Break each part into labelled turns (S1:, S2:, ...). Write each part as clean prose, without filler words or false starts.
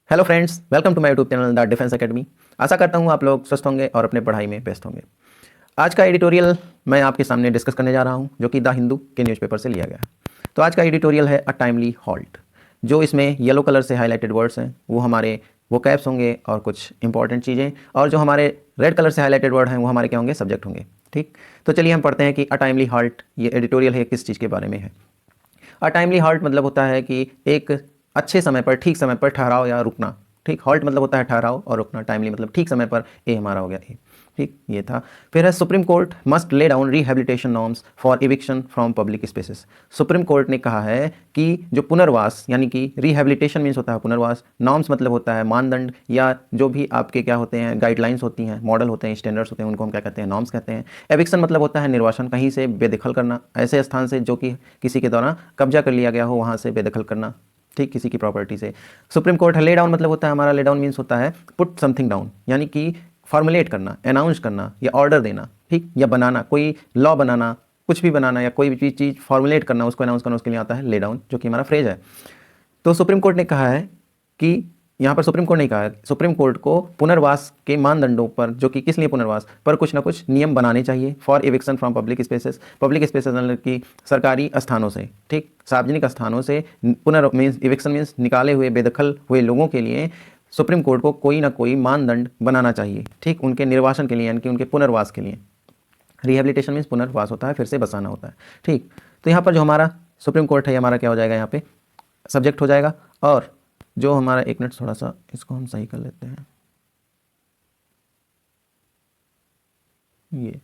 S1: Hello friends, welcome to my YouTube channel the defence academy. आशा करता हूँ आप लोग स्वस्थ होंगे और अपने पढ़ाई में व्यस्त होंगे। आज का एडिटोरियल मैं आपके सामने डिस्कस करने जा रहा हूँ, जो कि द हिंदू के न्यूज़पेपर से लिया गया है। तो आज का एडिटोरियल है अ टाइमली हॉल्ट। जो इसमें येलो कलर से हाईलाइटेड वर्ड्स हैं वो हमारे वो कैप्स होंगे और कुछ इंपॉर्टेंट चीज़ें, और जो हमारे रेड कलर से हाईलाइटेड वर्ड हैं वो हमारे क्या होंगे, सब्जेक्ट होंगे। ठीक, तो चलिए हम पढ़ते हैं कि अ टाइमली हॉल्ट ये एडिटोरियल है किस चीज़ के बारे में है। अ टाइमली हॉल्ट मतलब होता है कि एक अच्छे समय पर, ठीक समय पर ठहराव या रुकना। ठीक, हॉल्ट मतलब होता है ठहराव और रुकना, टाइमली मतलब ठीक समय पर। ए हमारा हो गया ए। ठीक, ये था। फिर है supreme court must lay down rehabilitation norms for eviction from public spaces. Supreme court ने कहा है कि जो पुनर्वास यानी कि रिहेबिलिटेशन मीन्स होता है पुनर्वास, नॉर्म्स मतलब होता है मानदंड या जो भी आपके क्या होते हैं, गाइडलाइंस होती हैं, मॉडल होते हैं, स्टैंडर्ड्स होते हैं, उनको हम क्या कहते हैं, नॉर्म्स कहते हैं। एविक्शन मतलब होता है निर्वासन, कहीं से बेदखल करना, ऐसे स्थान से जो कि किसी के द्वारा कब्जा कर लिया गया हो, वहाँ से बेदखल करना। ठीक, किसी की प्रॉपर्टी से। सुप्रीम कोर्ट है ले डाउन मतलब होता है हमारा, ले डाउन मीन्स होता है पुट समथिंग डाउन, यानी कि फॉर्मुलेट करना, अनाउंस करना या ऑर्डर देना। ठीक, या बनाना, कोई लॉ बनाना, कुछ भी बनाना या कोई भी चीज़ फॉर्मुलेट करना, उसको अनाउंस करना, उसके लिए आता है ले डाउन, जो कि हमारा फ्रेज है। तो सुप्रीम कोर्ट ने कहा है कि यहाँ पर सुप्रीम कोर्ट ने कहा है, सुप्रीम कोर्ट को पुनर्वास के मानदंडों पर, जो कि किस लिए पुनर्वास पर, कुछ ना कुछ नियम बनाने चाहिए for eviction from public spaces. Public spaces मतलब कि सरकारी स्थानों से, ठीक, सार्वजनिक स्थानों से पुनर् मीन्स इविक्शन मीन्स निकाले हुए, बेदखल हुए लोगों के लिए सुप्रीम कोर्ट को कोई ना कोई मानदंड बनाना चाहिए। ठीक, उनके निर्वासन के लिए, यानी कि उनके पुनर्वास के लिए। रिहेबिलिटेशन मीन्स पुनर्वास होता है, फिर से बसाना होता है। ठीक, तो यहाँ पर जो हमारा सुप्रीम कोर्ट है, हमारा क्या हो जाएगा, यहाँ पे सब्जेक्ट हो जाएगा। और जो हमारा, एक मिनट थोड़ा सा इसको हम सही कर लेते हैं, ये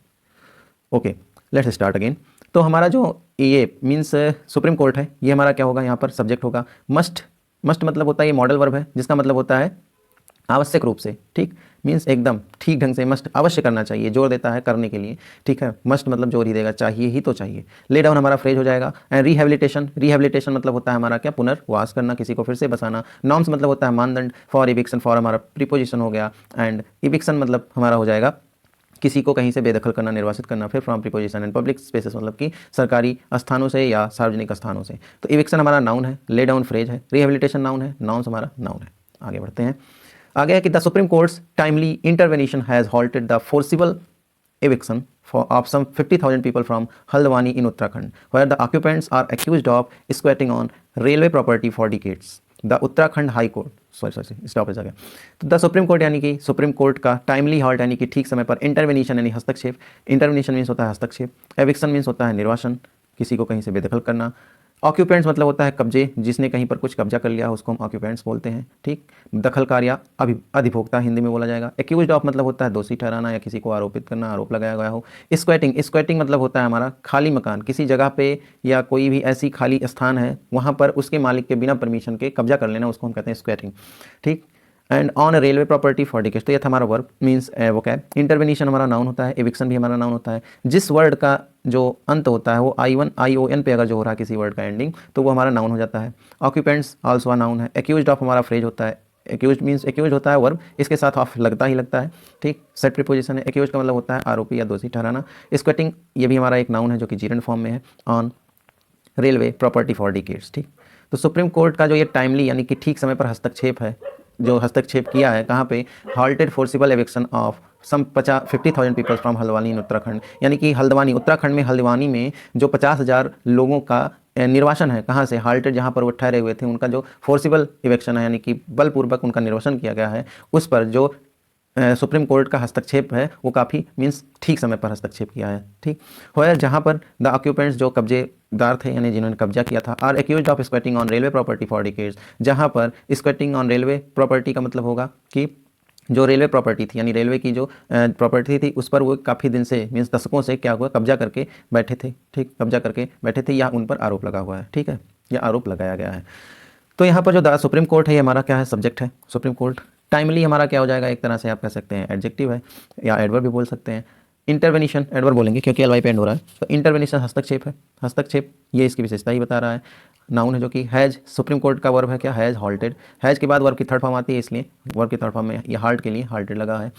S1: ओके, लेट्स स्टार्ट अगेन। तो हमारा जो ये मीन्स सुप्रीम कोर्ट है, ये हमारा क्या होगा, यहाँ पर सब्जेक्ट होगा। मस्ट, मस्ट मतलब होता है, ये मॉडल वर्ब है, जिसका मतलब होता है आवश्यक रूप से। ठीक, मीन्स एकदम ठीक ढंग से, मस्ट अवश्य करना चाहिए, जोर देता है करने के लिए। ठीक है, मस्ट मतलब जोर ही देगा, चाहिए ही तो चाहिए। ले डाउन हमारा फ्रेज हो जाएगा। एंड रिहेबिलिटेशन, रिहेबिलिटेशन मतलब होता है हमारा क्या, पुनर्वास करना, किसी को फिर से बसाना। नॉर्म्स मतलब होता है मानदंड। फॉर इविक्शन, फॉर हमारा प्रीपोजिशन हो गया। एंड इविक्शन मतलब हमारा हो जाएगा किसी को कहीं से बेदखल करना, निर्वासित करना। फिर from preposition. And public spaces मतलब कि सरकारी स्थानों से या सार्वजनिक स्थानों से। तो इविक्शन हमारा नाउन है, ले डाउन फ्रेज है, रिहेबिलिटेशन नाउन है, नॉर्म्स हमारा नाउन है। आगे बढ़ते हैं। आगे है कि the Supreme Court's timely intervention has halted the forcible eviction of some 50,000 people from Haldwani in Uttarakhand, where the occupants are accused of squatting on railway property for decades. The Uttarakhand High Court, sorry stoppage आ गया। तो the Supreme Court यानी कि Supreme Court का timely halt यानी कि ठीक समय पर, इंटरवेनिशन यानी हस्तक्षेप। इंटरवेनिशन मीन्स होता है हस्तक्षेप। एविक्शन मीन्स होता है निर्वासन, किसी को कहीं से बेदखल करना। ऑक्यूपेंट्स मतलब होता है कब्जे, जिसने कहीं पर कुछ कब्जा कर लिया हो उसको हम ऑक्यूपेंट्स बोलते हैं। ठीक, दखलकार या अधिभोक्ता हिंदी में बोला जाएगा। एक्यूज्ड ऑफ मतलब होता है दोषी ठहराना या किसी को आरोपित करना, आरोप लगाया गया हो। स्क्वैटिंग, स्क्वैटिंग मतलब होता है हमारा खाली मकान, किसी जगह पे या कोई भी ऐसी खाली स्थान है वहाँ पर उसके मालिक के बिना परमिशन के कब्जा कर लेना, उसको हम कहते हैं स्क्वैटिंग। ठीक, and on railway property for decades, तो ये था हमारा वर्ब मीन्स वो क्या है। इंटरवेनिशन हमारा नाउन होता है, एविक्शन भी हमारा नाउन होता है। जिस वर्ड का जो अंत होता है वो ION पे अगर जो हो रहा है किसी वर्ड का एंडिंग, तो वो हमारा नाउन हो जाता है। ऑक्यूपेंट्स आल्सो नाउन है। एक्यूज्ड ऑफ हमारा फ्रेज होता है। एक्यूज्ड मीन्स, एक्यूज्ड होता है वर्ब, इसके साथ ऑफ लगता ही लगता है। ठीक, सेट प्रीपोजिशन है। एक्यूज्ड का मतलब होता है आरोपी या दोषी ठहराना। स्क्वेटिंग ये भी हमारा एक नाउन है जो कि जीरंड फॉर्म में है। On railway property for decades. ठीक, तो सुप्रीम कोर्ट का जो ये टाइमली यानी कि ठीक समय पर हस्तक्षेप है, जो हस्तक्षेप किया है कहाँ पे, halted forcible eviction of some 50,000 peoples from Haldwani in Uttarakhand, यानी कि हल्द्वानी, उत्तराखंड में हल्द्वानी में जो 50,000 लोगों का निर्वासन है, कहाँ से, हाल्टेड, जहाँ पर वो ठहरे हुए थे, उनका जो फोर्सिबल इवेक्शन है यानी कि बलपूर्वक उनका निर्वासन किया गया है, उस पर जो सुप्रीम कोर्ट का हस्तक्षेप है वो काफ़ी मीन्स ठीक समय पर हस्तक्षेप किया है। ठीक, होयर जहाँ पर द ऑक्यूपेंट्स जो कब्जेदार थे यानी जिन्होंने कब्जा किया था, are accused of squatting on railway property for decades, जहाँ पर स्क्वेटिंग ऑन रेलवे प्रॉपर्टी का मतलब होगा कि जो रेलवे प्रॉपर्टी थी यानी रेलवे की जो प्रॉपर्टी थी उस पर वो काफ़ी दिन से मीन्स दशकों से क्या हुआ, कब्जा करके बैठे थे। ठीक, कब्जा करके बैठे थे या उन पर आरोप लगा हुआ है। ठीक है, या आरोप लगाया गया है। तो यहाँ पर जो द सुप्रीम कोर्ट है ये हमारा क्या है, सब्जेक्ट है सुप्रीम कोर्ट। टाइमली हमारा क्या हो जाएगा, एक तरह से आप कह सकते हैं एडजेक्टिव है या एडवर्ब भी बोल सकते हैं। इंटरवेनिशन एडवर्ब बोलेंगे क्योंकि एलवाई पे एंड हो रहा है, तो इंटरवेनिशन हस्तक्षेप है। हस्तक्षेप ये इसकी विशेषता ही बता रहा है। नाउन है जो कि हैज़, सुप्रीम कोर्ट का वर्ब है क्या, हैज़ हॉल्टेड। हैज़ के बाद वर्ब की थर्ड फॉर्म आती है, इसलिए वर्ब की थर्ड फॉर्म में ये हाल्ट के लिए हाल्टेड लगा है।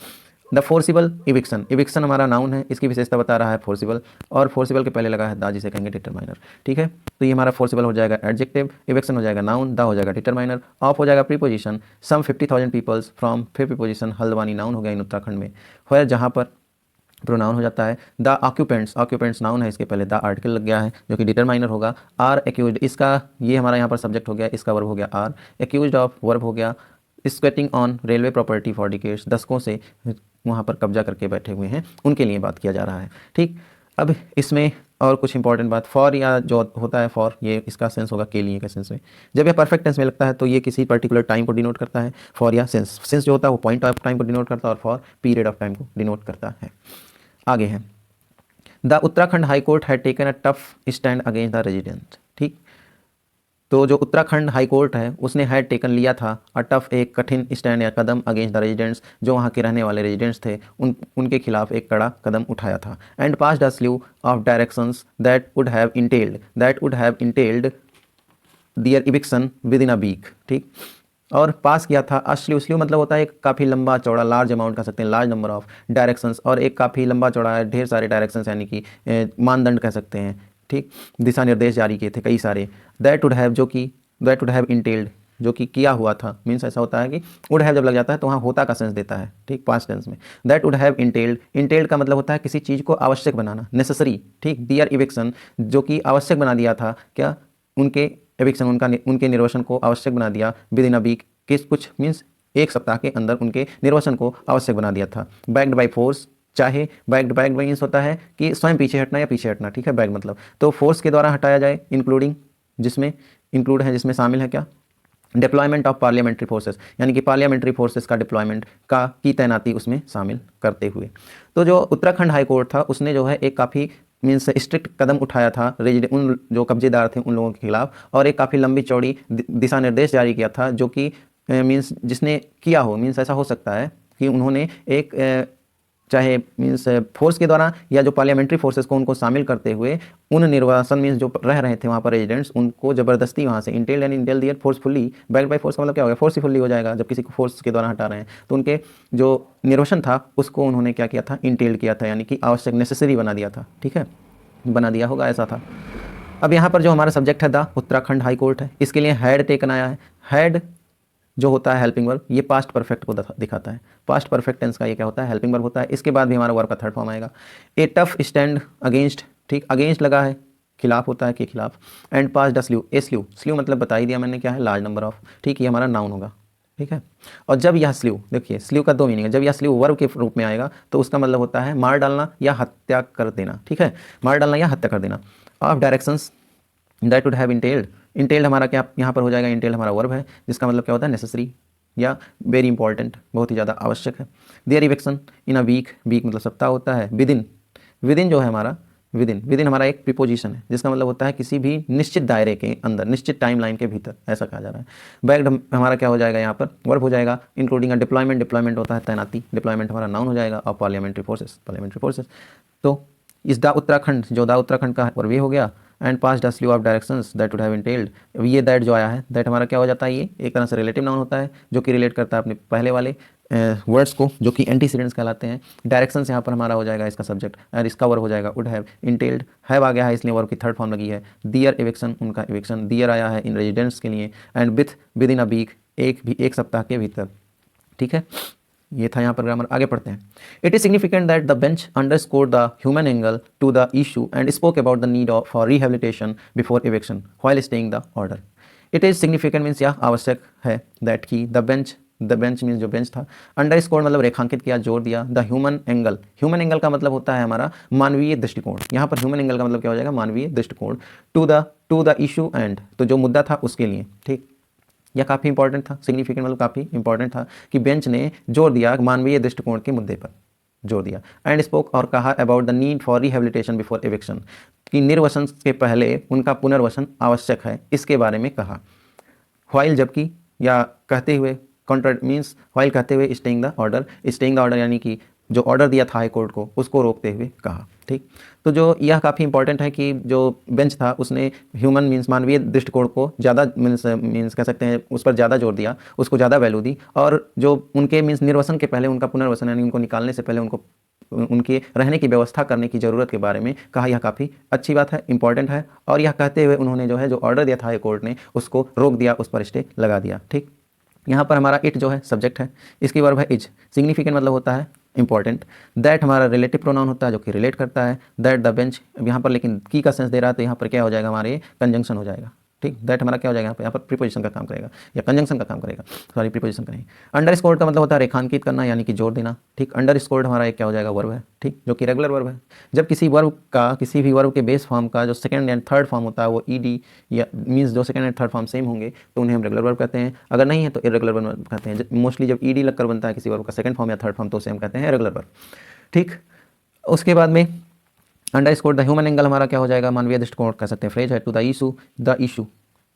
S1: द फोर्सिबल इविक्शन, इविक्शन हमारा नाउन है, इसकी विशेषता बता रहा है फोर्सिबल, और फोर्सिबल के पहले लगा है द, जिसे कहेंगे डिटरमाइनर। ठीक है, तो ये हमारा फोर्सिबल हो जाएगा एडजेक्टिव, इविक्शन हो जाएगा नाउन, द हो जाएगा डिटरमाइनर, ऑफ हो जाएगा प्रीपोजिशन, सम 50,000 पीपल्स फ्रॉम, फिर प्रीपोजिशन हल्द्वानी नाउन हो गया इन उत्तराखंड में, फिर जहाँ पर प्रोनाउन हो जाता है द ऑक्यूपेंट्स, ऑक्यूपेंट्स नाउन है, इसके पहले द आर्टिकल लग गया है जो कि डिटरमाइनर होगा, आर एक्यूज्ड, इसका ये हमारा यहाँ पर सब्जेक्ट हो गया, इसका वर्ब हो गया आर, एक्यूज्ड ऑफ वर्ब हो गया, squatting on railway property for decades, दशकों से वहाँ पर कब्जा करके बैठे हुए हैं, उनके लिए बात किया जा रहा है। ठीक, अब इसमें और कुछ इंपॉर्टेंट बात, फॉर या जो होता है फॉर, ये इसका सेंस होगा के लिए का सेंस में, जब यह परफेक्ट टेंस में लगता है तो ये किसी पर्टिकुलर टाइम को डिनोट करता है, फॉर या सेंस, सेंस जो होता है वो पॉइंट ऑफ टाइम को डिनोट करता है, और फॉर पीरियड ऑफ टाइम को डिनोट करता है। आगे है the Uttarakhand high Court had taken a tough stand against the resident. ठीक, तो जो उत्तराखंड हाई कोर्ट है उसने हैड टेकन लिया था अ टफ, एक कठिन स्टैंड या कदम, अगेंस्ट द रेजिडेंट्स, जो वहाँ के रहने वाले रेजिडेंट्स थे उनके खिलाफ एक कड़ा कदम उठाया था, and pass the sleeve of directions that would have entailed their eviction with in a week. ठीक, और पास किया था अस्लीव, स्लीव मतलब होता है एक काफ़ी लंबा चौड़ा, लार्ज अमाउंट कह सकते हैं, लार्ज नंबर ऑफ डायरेक्शंस, और एक काफ़ी लंबा चौड़ा है, ढेर सारे डायरेक्शंस यानी कि मानदंड कह सकते हैं। ठीक, दिशा निर्देश जारी किए थे कई सारे, दैट वुड हैव इंटेल्ड, जो कि किया हुआ था, मीन्स ऐसा होता है कि वुड हैव जब लग जाता है तो वहाँ होता का सेंस देता है। ठीक, पास्ट टेंस में दैट वुड हैव इंटेल्ड, इंटेल्ड का मतलब होता है किसी चीज़ को आवश्यक बनाना, नेसेसरी। ठीक, दियर इविक्शन, जो कि आवश्यक बना दिया था, क्या उनके एविक्शन, उनके निर्वसन को आवश्यक बना दिया, विद इन अ वीक, किस कुछ मीन्स एक सप्ताह के अंदर उनके निर्वसन को आवश्यक बना दिया था। बैक्ड बाय फोर्स, चाहे बैक्ड मीन्स होता है कि स्वयं पीछे हटना या पीछे हटना। ठीक है, बैक मतलब तो फोर्स के द्वारा हटाया जाए, इंक्लूडिंग, जिसमें इंक्लूड है, जिसमें शामिल है क्या, डिप्लॉयमेंट ऑफ पार्लियामेंट्री फोर्सेस, यानी कि पार्लियामेंट्री फोर्सेस का डिप्लॉयमेंट की तैनाती उसमें शामिल करते हुए। तो जो उत्तराखंड हाई कोर्ट था उसने जो है एक काफ़ी मीन्स स्ट्रिक्ट कदम उठाया था उन जो कब्जेदार थे उन लोगों के खिलाफ, और एक काफ़ी लंबी चौड़ी दिशा निर्देश जारी किया था, जो कि मीन्स जिसने किया हो, मीन्स ऐसा हो सकता है कि उन्होंने एक चाहे मीन्स फोर्स के द्वारा या जो पार्लियामेंट्री फोर्सेस को उनको शामिल करते हुए उन निर्वासन मीन्स जो रह रहे थे वहाँ पर रेजिडेंट्स, उनको ज़बरदस्ती वहाँ से इंटेल यानी इंटेल their forcefully, backed by force का मतलब क्या होगा, फोर्सफुली हो जाएगा जब किसी को फोर्स के द्वारा हटा रहे हैं, तो उनके जो निर्वसन था उसको उन्होंने क्या किया था, इंटेल किया था, यानी कि आवश्यक, नेसेसरी बना दिया था। ठीक है, बना दिया होगा, ऐसा था। अब यहाँ पर जो हमारा सब्जेक्ट है द उत्तराखंड हाई कोर्ट है, इसके लिए हैड टेकन आया है। हैड जो होता है हेल्पिंग वर्ब, ये पास्ट परफेक्ट को दिखाता है, पास्ट परफेक्ट टेंस का ये क्या होता है, हेल्पिंग वर्ब होता है। इसके बाद भी हमारा वर्ब का थर्ड फॉर्म आएगा, ए टफ स्टैंड अगेंस्ट। ठीक, अगेंस्ट लगा है, खिलाफ होता है, के खिलाफ, and pass the sleeve, A sleeve, sleeve मतलब बता ही दिया मैंने क्या है, लार्ज नंबर ऑफ। ठीक, ये हमारा नाउन होगा। ठीक है, और जब यह स्लीव, देखिए स्लीव का दो मीनिंग है, जब यह स्लीव वर्ब के रूप में आएगा तो उसका मतलब होता है मार डालना या हत्या कर देना। ठीक है, मार डालना या हत्या कर देना। Of directions that would have entailed, entailed हमारा क्या यहाँ पर हो जाएगा, इंटेल्ड हमारा वर्ब है, जिसका मतलब क्या होता है, नेसेसरी या वेरी इंपॉर्टेंट, बहुत ही ज़्यादा आवश्यक है। Their eviction in a week, week मतलब सप्ताह होता है। विदिन, विदिन जो है हमारा, विदिन हमारा एक प्रीपोजिशन है, जिसका मतलब होता है किसी भी निश्चित दायरे के अंदर, निश्चित टाइम लाइन के भीतर, ऐसा कहा जा रहा है। बैक्ड हमारा क्या हो जाएगा, यहाँ पर वर्ब हो जाएगा, इंक्लूडिंग अ डिप्लॉयमेंट, डिप्लॉयमेंट होता है तैनाती, डिप्लॉयमेंट हमारा नाउन हो जाएगा, और पार्लियामेंट्री फोर्सेस। तो इस द उत्तराखंड, जो द उत्तराखंड का वर्ब ये हो गया, and pass the sleeve of directions that would have entailed, ये दैट जो आया है, दैट हमारा क्या हो जाता है, ये एक तरह से रिलेटिव नाउन होता है, जो कि रिलेट करता है अपने पहले वाले वर्ड्स को, जो कि एंटीसीडेंट्स कहलाते हैं। डायरेक्शंस यहाँ पर हमारा हो जाएगा इसका सब्जेक्ट, और इसका वर्ब हो जाएगा वुड हैव, इंटेल्ड हैव आ गया है इसलिए वर्ब की थर्ड फॉर्म लगी है। दियर इविक्शन, उनका इविक्शन, दियर आया है इन रेजिडेंट्स के लिए, and with in a week, एक सप्ताह के भीतर। ठीक है, ये था यहाँ पर ग्रामर। आगे पढ़ते हैं। It is significant that the bench underscore the human angle to the issue and spoke about the need for rehabilitation before eviction while staying the order. It is significant means यह आवश्यक है, that की the bench means जो bench था, underscore मतलब रेखांकित किया, जोर दिया, द ह्यूमन एंगल का मतलब होता है हमारा मानवीय दृष्टिकोण। यहाँ पर ह्यूमन एंगल का मतलब क्या हो जाएगा, मानवीय दृष्टिकोण, टू द इशू एंड, तो जो मुद्दा था उसके लिए। ठीक, यह काफ़ी इंपॉर्टेंट था, सिग्निफिकेंट मतलब काफ़ी इंपॉर्टेंट था कि बेंच ने जोर दिया मानवीय दृष्टिकोण के मुद्दे पर जोर दिया, एंड स्पोक और कहा about the need for rehabilitation before eviction, कि निर्वसन के पहले उनका पुनर्वसन आवश्यक है, इसके बारे में कहा। व्हाइल जबकि, या कहते हुए, कॉन्ट्रा मीन्स व्हाइल कहते हुए, स्टेइंग द ऑर्डर यानी कि जो ऑर्डर दिया था हाई कोर्ट को उसको रोकते हुए कहा। ठीक। तो जो यह काफ़ी इंपॉर्टेंट है कि जो बेंच था उसने ह्यूमन मीन्स मानवीय दृष्टिकोण को ज़्यादा मीन्स कह सकते हैं उस पर ज़्यादा जोर दिया, उसको ज़्यादा वैल्यू दी, और जो उनके मीन्स निर्वसन के पहले उनका पुनर्वसन यानी उनको निकालने से पहले उनको उनके रहने की व्यवस्था करने की ज़रूरत के बारे में कहा। यह काफ़ी अच्छी बात है, इंपॉर्टेंट है। और यह कहते हुए उन्होंने जो है जो ऑर्डर दिया था हाई कोर्ट ने उसको रोक दिया, उस पर स्टे लगा दिया। ठीक। यहाँ पर हमारा इट जो है सब्जेक्ट है, इसकी वर्ब है इज। सिग्निफिकेंट मतलब होता है इंपॉर्टेंट। दैट हमारा रिलेटिव प्रोनाउन होता है जो कि रिलेट करता है। दैट द बेंच यहाँ पर लेकिन की का सेंस दे रहा है, तो यहाँ पर क्या हो जाएगा, हमारे कंजंक्शन हो जाएगा। ठीक। दैट हमारा क्या हो जाएगा, यहाँ पर प्रीपोजिशन का काम करेगा या कंजंक्शन का काम करेगा, सॉरी प्रीपोजिशन का नहीं। अंडर स्कोर्ड का मतलब होता है रेखांकित करना यानी कि जोर देना। ठीक। अंडर स्कोर्ड हमारा एक क्या हो जाएगा, वर्ब है। ठीक। जो कि रेगुलर वर्ब है। जब किसी वर्ब का, किसी भी वर्ब के बेस फॉर्म का जो सेकंड एंड थर्ड फॉर्म होता है वो ईडी या मीन्स जो second and third form same होंगे तो उन्हें हम रेगुलर वर्ब कहते हैं। अगर नहीं है तो इरेगुलर वर्ब कहते हैं। मोस्टली जब ईडी लगकर बनता है किसी वर्ब का सेकंड फॉर्म या थर्ड फॉर्म तो उसे हम कहते हैं रेगुलर वर्ब। ठीक। उसके बाद में under score the human angle हमारा क्या हो जाएगा, मानवीय दृष्टिकोण कह सकते हैं। फ्रेज है to the issue, the issue,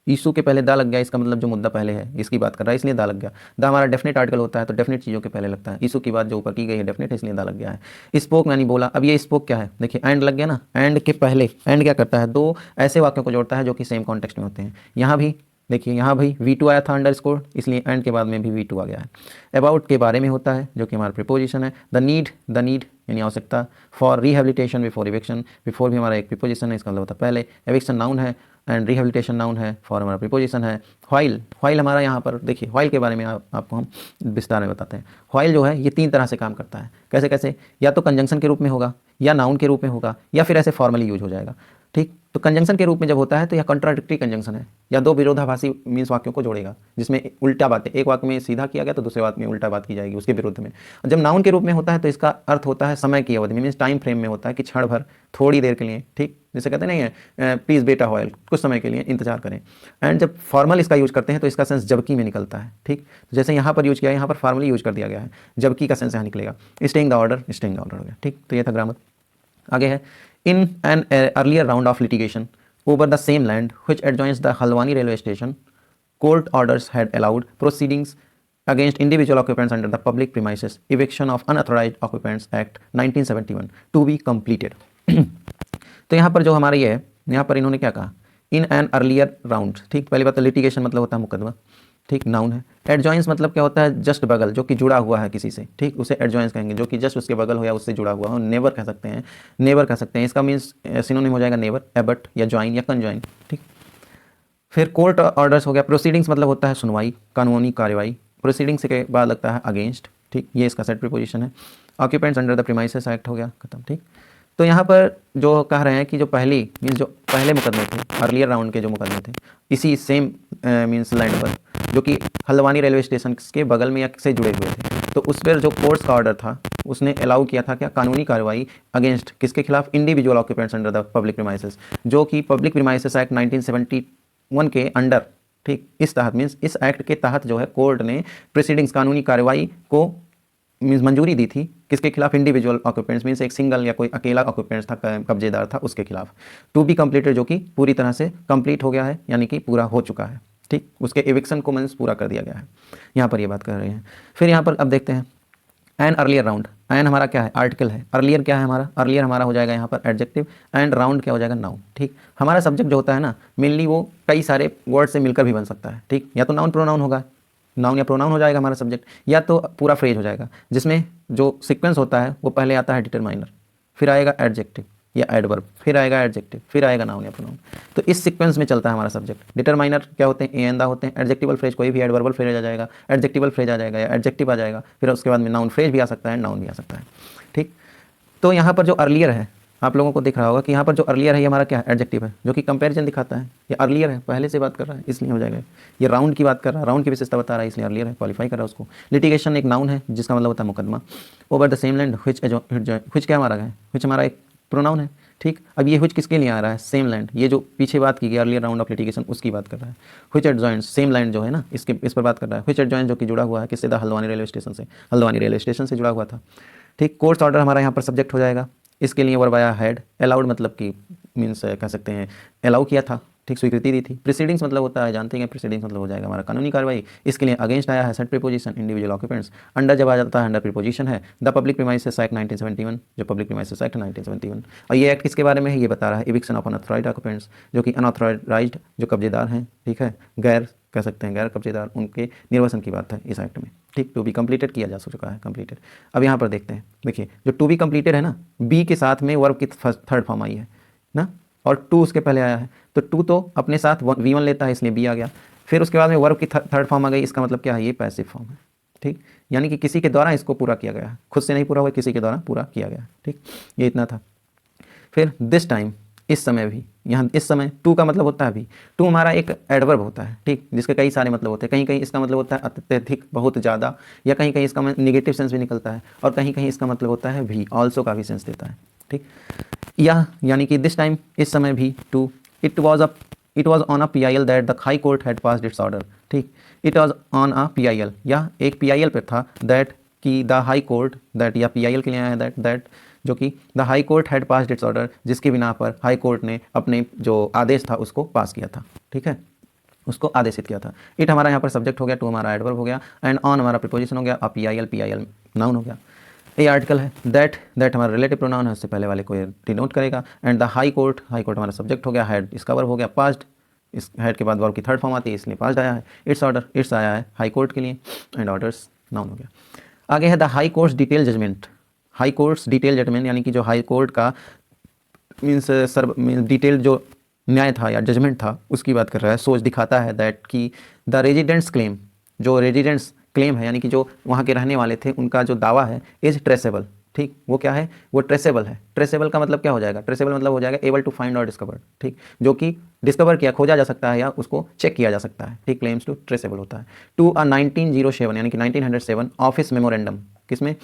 S1: issue के पहले दा लग गया, इसका मतलब जो मुद्दा पहले है इसकी बात कर रहा है इसलिए दा लग गया। दा हमारा डेफिनेट आर्टिकल होता है तो डेफिनेट चीज़ों के पहले लगता है। इशू की बात जो ऊपर की गई है डेफिनेट है इसलिए दा लग गया है। स्पोक यानी बोला। अब ये स्पोक क्या है, देखिए एंड लग गया ना, एंड के पहले एंड क्या करता है, दो ऐसे वाक्यों को जोड़ता है जो कि सेम कॉन्टेक्स्ट में होते हैं। यहाँ भी देखिए, यहाँ भाई V2 आया था अंडर स्कोर, इसलिए एंड के बाद में भी V2 आ गया है। अबाउट के बारे में होता है जो कि हमारा प्रीपोजिशन है। द नीड यानी आवश्यकता। For rehabilitation before eviction, before भी हमारा एक प्रीपोजिशन है, इसका मतलब होता है पहले। एविक्शन नाउन है एंड रिहेबिलिटेशन नाउन है। फॉर हमारा प्रीपोजिशन है। व्हाइल हमारा यहाँ पर देखिए, व्हाइल के बारे में आपको हम विस्तार में बताते हैं। व्हाइल जो है ये तीन तरह से काम करता है। कैसे कैसे, या तो कंजंक्शन के रूप में होगा, या नाउन के रूप में होगा, या फिर ऐसे फॉर्मली यूज हो जाएगा। ठीक। तो कंजंक्शन के रूप में जब होता है तो यह कॉन्ट्राडिक्टरी कंजंक्शन है, या दो विरोधाभासी मीन्स वाक्यों को जोड़ेगा जिसमें उल्टा बातें, एक वाक्य में सीधा किया गया तो दूसरे वाक्य में उल्टा बात की जाएगी उसके विरुद्ध में। जब नाउन के रूप में होता है तो इसका अर्थ होता है समय की अवधि में, मीन्स टाइम फ्रेम में होता है कि क्षण भर, थोड़ी देर के लिए। ठीक। जैसे कहते नहीं है प्लीज़ बेटा व्हाइल, कुछ समय के लिए इंतजार करें। एंड जब फॉर्मल इसका यूज करते हैं तो इसका सेंस जबकि में निकलता है। ठीक। जैसे यहाँ पर यूज किया, यहाँ पर फॉर्मली यूज कर दिया गया है, जबकि का सेंस यहाँ निकलेगा। स्टेइंग द ऑर्डर हो गया। ठीक। तो ये था ग्रामर। आगे है in an earlier round of litigation over the same land which adjoins the Halwani railway station, court orders had allowed proceedings against individual occupants under the public premises eviction of unauthorized occupants act 1971 to be completed। तो यहाँ पर जो हमारा ये है, यहाँ पर इन्होंने क्या कहा, इन एन अर्लियर राउंड। ठीक। पहली बात तो लिटिगेशन मतलब होता है मुकदमा। ठीक। नाउन है। एडजॉइंस मतलब क्या होता है, जस्ट बगल, जो कि जुड़ा हुआ है किसी से। ठीक। उसे एडजॉइंस कहेंगे, जो कि जस्ट उसके बगल हो या उससे जुड़ा हुआ हो। नेबर कह सकते हैं, नेबर कह सकते हैं। इसका मीन्स सिनोनिम हो जाएगा नेबर, एबट या ज्वाइन या कंजॉइन। ठीक। फिर कोर्ट ऑर्डर्स हो गया। प्रोसीडिंग्स मतलब होता है सुनवाई, कानूनी कार्रवाई। प्रोसीडिंग्स के बाद लगता है अगेंस्ट। ठीक। ये इसका सेट प्रीपोजिशन है। Occupants under the premises act हो गया, खत्म। ठीक। तो यहाँ पर जो कह रहे हैं कि जो पहली मीन्स जो पहले मुकदमे थे, अर्लियर राउंड के जो मुकदमे थे, इसी सेम मीन्स लैंड पर जो कि हल्द्वानी रेलवे स्टेशन के बगल में या से जुड़े हुए थे, तो उस पर जो कोर्ट्स का ऑर्डर था उसने अलाउ किया था क्या, कानूनी कार्रवाई अगेंस्ट किसके खिलाफ, individual occupants under the public premises, जो कि पब्लिक प्रीमाइसेस एक्ट 1971 के अंडर। ठीक। इस तहत मीन्स इस एक्ट के तहत जो है कोर्ट ने प्रोसीडिंग्स कानूनी कार्रवाई को मीन्स मंजूरी दी थी किसके खिलाफ, इंडिविजुअल ऑक्यूपेंट्स मीन्स एक सिंगल या कोई अकेला ऑक्यूपेंट्स था, कब्जेदार था, उसके खिलाफ। टू बी कंप्लीटेड जो कि पूरी तरह से कंप्लीट हो गया है यानी कि पूरा हो चुका है। ठीक। उसके एविक्शन को मीन्स पूरा कर दिया गया है, यहाँ पर ये बात कर रहे हैं। फिर यहाँ पर अब देखते हैं एन अर्लियर राउंड। एन हमारा क्या है, आर्टिकल है। अर्लियर क्या है हमारा, अर्लियर हमारा हो जाएगा यहाँ पर एडजेक्टिव, एंड राउंड क्या हो जाएगा, नाउन। ठीक। हमारा सब्जेक्ट जो होता है ना मेनली वो कई सारे वर्ड से मिलकर भी बन सकता है। ठीक। या तो नाउन प्रोनाउन होगा, नाउन या प्रोनाउन हो जाएगा हमारा सब्जेक्ट, या तो पूरा फ्रेज हो जाएगा जिसमें जो सीक्वेंस होता है वो पहले आता है डिटरमाइनर, फिर आएगा एडजेक्टिव या एडवर्ब, फिर आएगा एडजेक्टिव, फिर आएगा नाउन या प्रोनाउन। तो इस सीक्वेंस में चलता है हमारा सब्जेक्ट। डिटरमाइनर क्या होते हैं, एंदा होते हैं। एडजेक्टिवल फ्रेज कोई भी एडवर्बल फ्रेज आ जाएगा, एडजेक्टिवल फ्रेज आ जाएगा या एडजेक्टिव आ जाएगा, फिर उसके बाद में नाउन फ्रेज भी आ सकता है, नाउन भी आ सकता है। ठीक। तो यहाँ पर जो अर्लियर है आप लोगों को दिख रहा होगा कि यहाँ पर जो अर्लियर है ये हमारा क्या है, एडजेक्टिव है, जो कि कंपैरिजन दिखाता है। ये अर्लियर है, पहले से बात कर रहा है इसलिए हो जाएगा। ये राउंड की बात कर रहा है, राउंड की विशेषता बता रहा है इसलिए अर्लियर है, क्वालिफाई कर रहा है उसको। लिटिगेशन एक नाउन है जिसका मतलब होता है मुकदमा। Over the same land which क्या हमारा है, व्हिच हमारा एक प्रोनाउन है। ठीक। अब ये व्हिच किसके लिए आ रहा है, सेम लैंड, ये जो पीछे बात की गई अर्लियर राउंड ऑफ लिटिगेशन उसकी बात कर रहा है। व्हिच एडजॉइंट्स, सेम लैंड जो है ना इस पर बात कर रहा है। व्हिच एडजॉइंट्स जो कि जुड़ा हुआ है किससे, द हल्द्वानी रेलवे स्टेशन से, हल्द्वानी रेलवे स्टेशन से जुड़ा हुआ था। ठीक। कोर्ट्स ऑर्डर हमारा यहाँ पर सब्जेक्ट हो जाएगा। इसके लिए वर्ब आया हैड। अलाउड मतलब कि मीन्स कह सकते हैं अलाउ किया था। ठीक, स्वीकृति दी थी। प्रीसीडिंग्स मतलब होता है, जानते हैं प्रीसीडिंग्स मतलब हो जाएगा हमारा कानूनी कार्रवाई। इसके लिए अगेंस्ट आया है set preposition, individual occupants. Under जब आ जाता है अंडर प्रीपोजिशन है द पब्लिक प्रीमाइसेस एक्ट 1971, जो पब्लिक प्रीमाइसेस एक्ट 1971। और ये एक्ट किसके बारे में है, ये बता रहा है इविक्शन ऑफ अनऑथराइज्ड ऑक्यूपेंट्स, जो कि अनऑथराइज्ड जो कब्जेदार हैं, ठीक है, गैर कह सकते हैं गैर कब्जेदार, उनके निर्वसन की बात है इस एक्ट में। ठीक, टू बी कंप्लीटेड किया जा चुका है, कंप्लीटेड। अब यहाँ पर देखते हैं, देखिए जो टू बी कंप्लीटेड है ना, बी के साथ में वर्ब की थर्ड फॉर्म आई है ना, और टू उसके पहले आया है, तो टू तो अपने साथ V1 लेता है, इसलिए बी आ गया। फिर उसके बाद में वर्ब की थर्ड फॉर्म आ गई, इसका मतलब क्या है, ये पैसिव फॉर्म है। ठीक, यानी कि किसी के द्वारा इसको पूरा किया गया है, खुद से नहीं पूरा हुआ, किसी के द्वारा पूरा किया गया। ठीक, ये इतना था। फिर दिस टाइम, इस समय भी, यहाँ इस समय टू का मतलब होता है भी। टू हमारा एक एडवर्ब होता है, ठीक, जिसके कई सारे मतलब होते हैं। कहीं कहीं इसका मतलब होता है अत्यधिक, बहुत ज़्यादा, या कहीं कहीं इसका निगेटिव सेंस भी निकलता है, और कहीं कहीं इसका मतलब होता है भी, ऑल्सो का भी सेंस देता है। ठीक, या यानी कि दिस टाइम, इस समय भी, to, it was on a PIL that the High Court had passed its order. ठीक, it was on a PIL, या एक PIL पर था, दैट कि द हाई कोर्ट, दैट या PIL के लिए आया है दैट जो कि the High Court had passed its order, जिसकी बिना पर हाई कोर्ट ने अपने जो आदेश था उसको पास किया था। ठीक है, उसको आदेशित किया था। इट हमारा यहाँ पर सब्जेक्ट हो गया, टू हमारा एडवर्ब हो गया, एंड ऑन हमारा प्रीपोजिशन हो गया, अब PIL नाउन हो गया। ये आर्टिकल है, दैट हमारा रिलेटिव प्रोनाउन है, उससे पहले वाले को ये डिनोट करेगा। एंड द हाई कोर्ट हमारा सब्जेक्ट हो गया, हैड इसका वर्ब हो गया, पास्ट, इस हैड के बाद वर्ब की थर्ड फॉर्म आती है, इसलिए पास्ट आया है। इट्स ऑर्डर, इट्स आया है हाई कोर्ट के लिए, एंड ऑर्डर्स नाउन हो गया। आगे है the high courts detail judgment. High courts detail judgment यानी कि जो हाई कोर्ट का मीन्स डिटेल जो न्याय था या जजमेंट था उसकी बात कर रहा है। सोच दिखाता है दैट कि द रेजिडेंट्स क्लेम, जो रेजिडेंट्स क्लेम है यानी कि जो वहाँ के रहने वाले थे उनका जो दावा है, इज ट्रेसेबल। ठीक, वो क्या है, वो ट्रेसेबल है। ट्रेसेबल का मतलब क्या हो जाएगा, ट्रेसेबल मतलब हो जाएगा एबल टू फाइंड और डिस्कवर। ठीक, जो कि डिस्कवर किया, खोजा जा सकता है या उसको चेक किया जा सकता है। ठीक, क्लेम्स टू ट्रेसेबल होता है। टू अ 1907 यानी कि 1907 ऑफिस मेमोरेंडम, किसमें